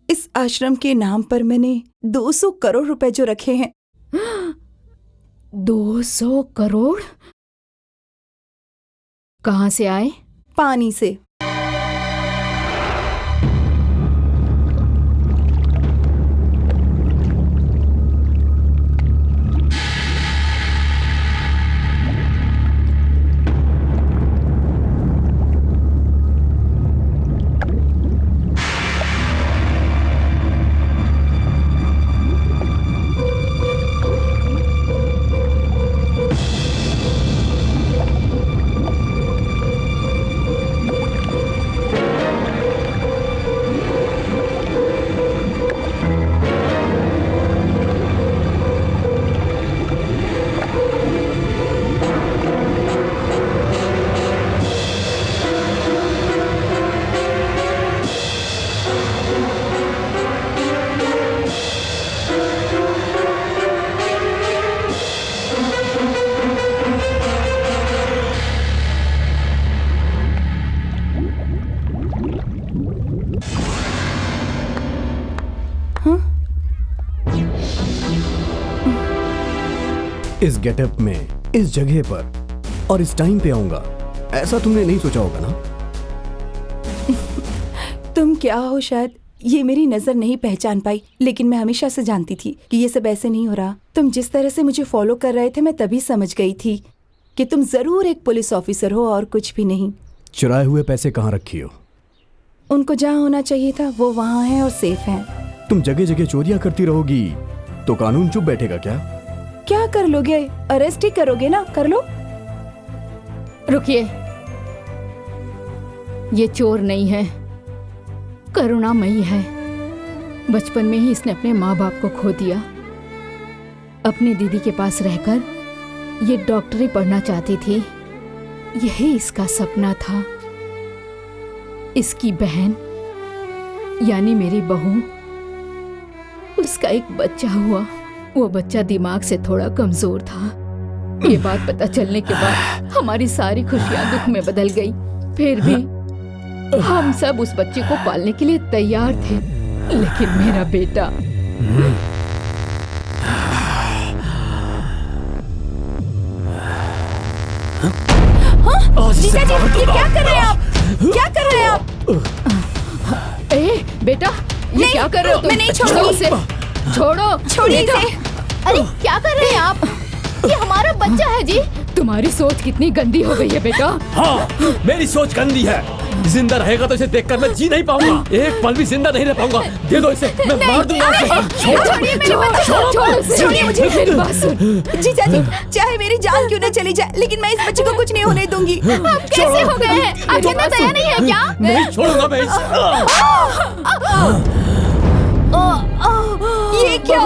इस आश्रम के नाम पर मैंने 200 करोड़ रुपए जो रखे हैं। 200 करोड़ कहाँ से आए? पानी से। इस गेटअप में, इस जगह पर और इस टाइम पे आऊंगा, ऐसा तुमने नहीं सोचा होगा ना? तुम क्या हो, शायद ये मेरी नजर नहीं पहचान पाई, लेकिन मैं हमेशा से जानती थी कि ये सब ऐसे नहीं हो रहा। तुम जिस तरह से मुझे फॉलो कर रहे थे, मैं तभी समझ गई थी कि तुम जरूर एक पुलिस ऑफिसर हो और कुछ भी नहीं। चुराए हुए पैसे कहाँ रखी हो? उनको जहाँ होना चाहिए था वो वहाँ है और सेफ है। तुम जगह जगह चोरियां करती रहोगी तो कानून चुप बैठेगा क्या? क्या कर लोगे? अरेस्ट ही करोगे ना, कर लो। रुकिए, ये चोर नहीं है, करुणामयी है। बचपन में ही इसने अपने माँ बाप को खो दिया। अपनी दीदी के पास रहकर ये डॉक्टरी पढ़ना चाहती थी, यही इसका सपना था। इसकी बहन यानी मेरी बहू, उसका एक बच्चा हुआ। वो बच्चा दिमाग से थोड़ा कमजोर था। ये बात पता चलने के बाद हमारी सारी खुशियां दुख में बदल गई। फिर भी हम सब उस बच्चे को पालने के लिए तैयार थे, लेकिन मेरा बेटा जीजा जी, ये क्या कर रहे हैं आप? क्या कर रहे हैं आप? ए बेटा, ये क्या कर रहे हो तुम? मैं नहीं छोड़ूंगी उसे। छोड़ो, छोड़िए बेटा। इसे। अरे क्या कर रहे हैं आप? ये हमारा बच्चा है जी। तुम्हारी सोच कितनी गंदी हो गई है बेटा। हाँ, मेरी सोच गंदी है। जिंदा रहेगा तो इसे देखकर मैं जी नहीं पाऊंगा। एक पल भी जिंदा नहीं रह पाऊंगा। दे दो इसे, मैं मार दूंगा इसे। छोड़िए मेरे बच्चे को, छोड़िए मुझे। मेरी बात सुन। जीजा जी, चाहे मेरी जान क्यों न चली जाए, लेकिन मैं इस बच्चे को कुछ नहीं होने दूंगी। आप कैसे हो गए हैं? आपके अंदर दया नहीं है क्या? नहीं छोड़ूंगा मैं इसे। ये क्या?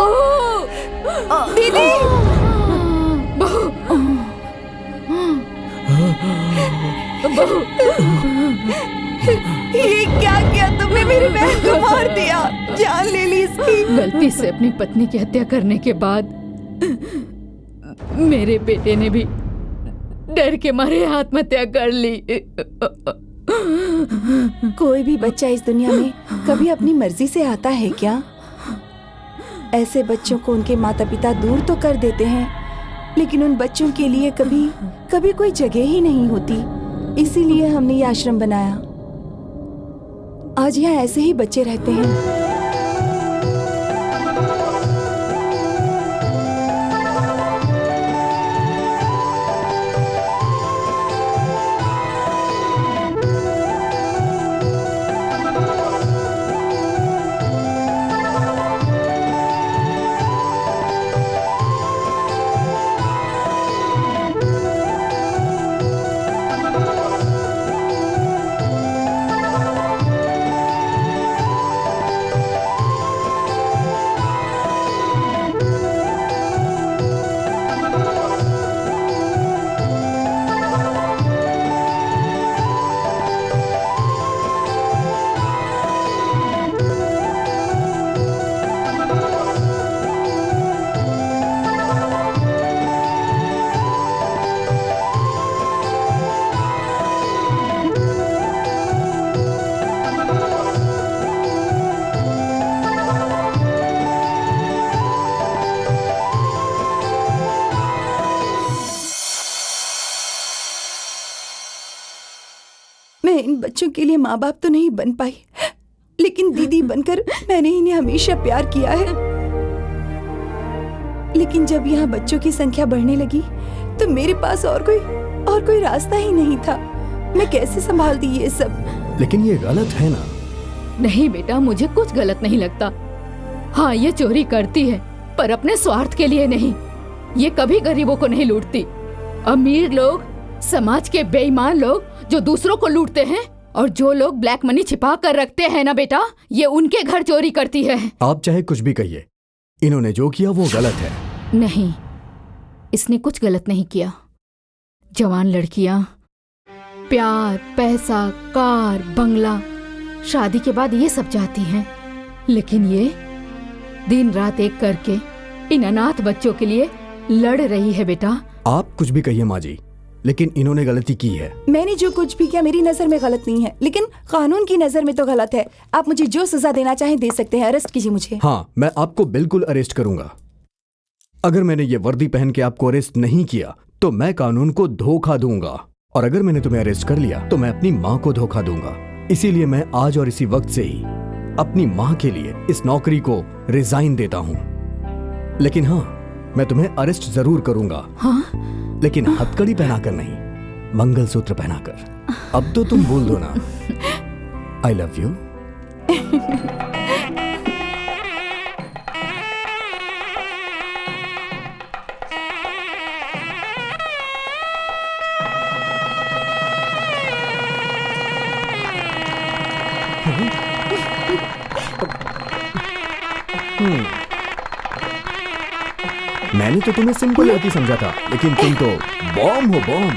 दीदी, ये क्या किया तुमने? मेरी बहन को मार दिया, जान ले ली इसकी। गलती से अपनी पत्नी की हत्या करने के बाद मेरे बेटे ने भी डर के मारे आत्महत्या कर ली। कोई भी बच्चा इस दुनिया में कभी अपनी मर्जी से आता है क्या? ऐसे बच्चों को उनके माता पिता दूर तो कर देते हैं, लेकिन उन बच्चों के लिए कभी कोई जगह ही नहीं होती। इसीलिए हमने ये आश्रम बनाया। आज यहाँ ऐसे ही बच्चे रहते हैं। मैं इन बच्चों के लिए माँ बाप तो नहीं बन पाई, लेकिन दीदी बनकर मैंने इन्हें हमेशा प्यार किया है। लेकिन जब यहाँ बच्चों की संख्या बढ़ने लगी तो मेरे पास और कोई रास्ता ही नहीं था। मैं कैसे संभालती ये सब? लेकिन ये गलत है ना? नहीं बेटा, मुझे कुछ गलत नहीं लगता। हाँ, ये चोरी करती है, पर अपने स्वार्थ के लिए नहीं। ये कभी गरीबों को नहीं लूटती। अमीर लोग, समाज के बेईमान लोग जो दूसरों को लूटते हैं, और जो लोग ब्लैक मनी छिपा कर रखते हैं ना बेटा, ये उनके घर चोरी करती है। आप चाहे कुछ भी कहिए, इन्होंने जो किया वो गलत है। नहीं, इसने कुछ गलत नहीं किया। जवान लड़कियां प्यार, पैसा, कार, बंगला, शादी के बाद ये सब चाहती हैं, लेकिन ये दिन रात एक करके इन अनाथ बच्चों के लिए लड़ रही है बेटा। आप कुछ भी कहिए माँ जी, लेकिन इन्होंने गलती की है। मैंने जो कुछ भी किया मेरी नजर में गलत नहीं है, लेकिन कानून की नजर में तो गलत है। आप मुझे जो सजा देना चाहें दे सकते हैं। अरेस्ट कीजिए मुझे। हाँ, मैं आपको बिल्कुल अरेस्ट करूंगा। अगर मैंने ये वर्दी पहन के आपको अरेस्ट नहीं किया तो मैं कानून को धोखा दूंगा, और अगर मैंने तुम्हें अरेस्ट कर लिया तो मैं अपनी माँ को धोखा दूंगा। इसीलिए मैं आज और इसी वक्त से ही अपनी माँ के लिए इस नौकरी को रिजाइन देता हूँ। लेकिन हाँ, मैं तुम्हें अरेस्ट जरूर करूंगा। हाँ? लेकिन हथकड़ी पहनाकर नहीं, मंगलसूत्र पहनाकर। अब तो तुम बोल दो ना, आई लव यू। मैंने तो तुम्हें सिंपल लड़की समझा था, लेकिन तुम तो बॉम्ब हो, बॉम्ब।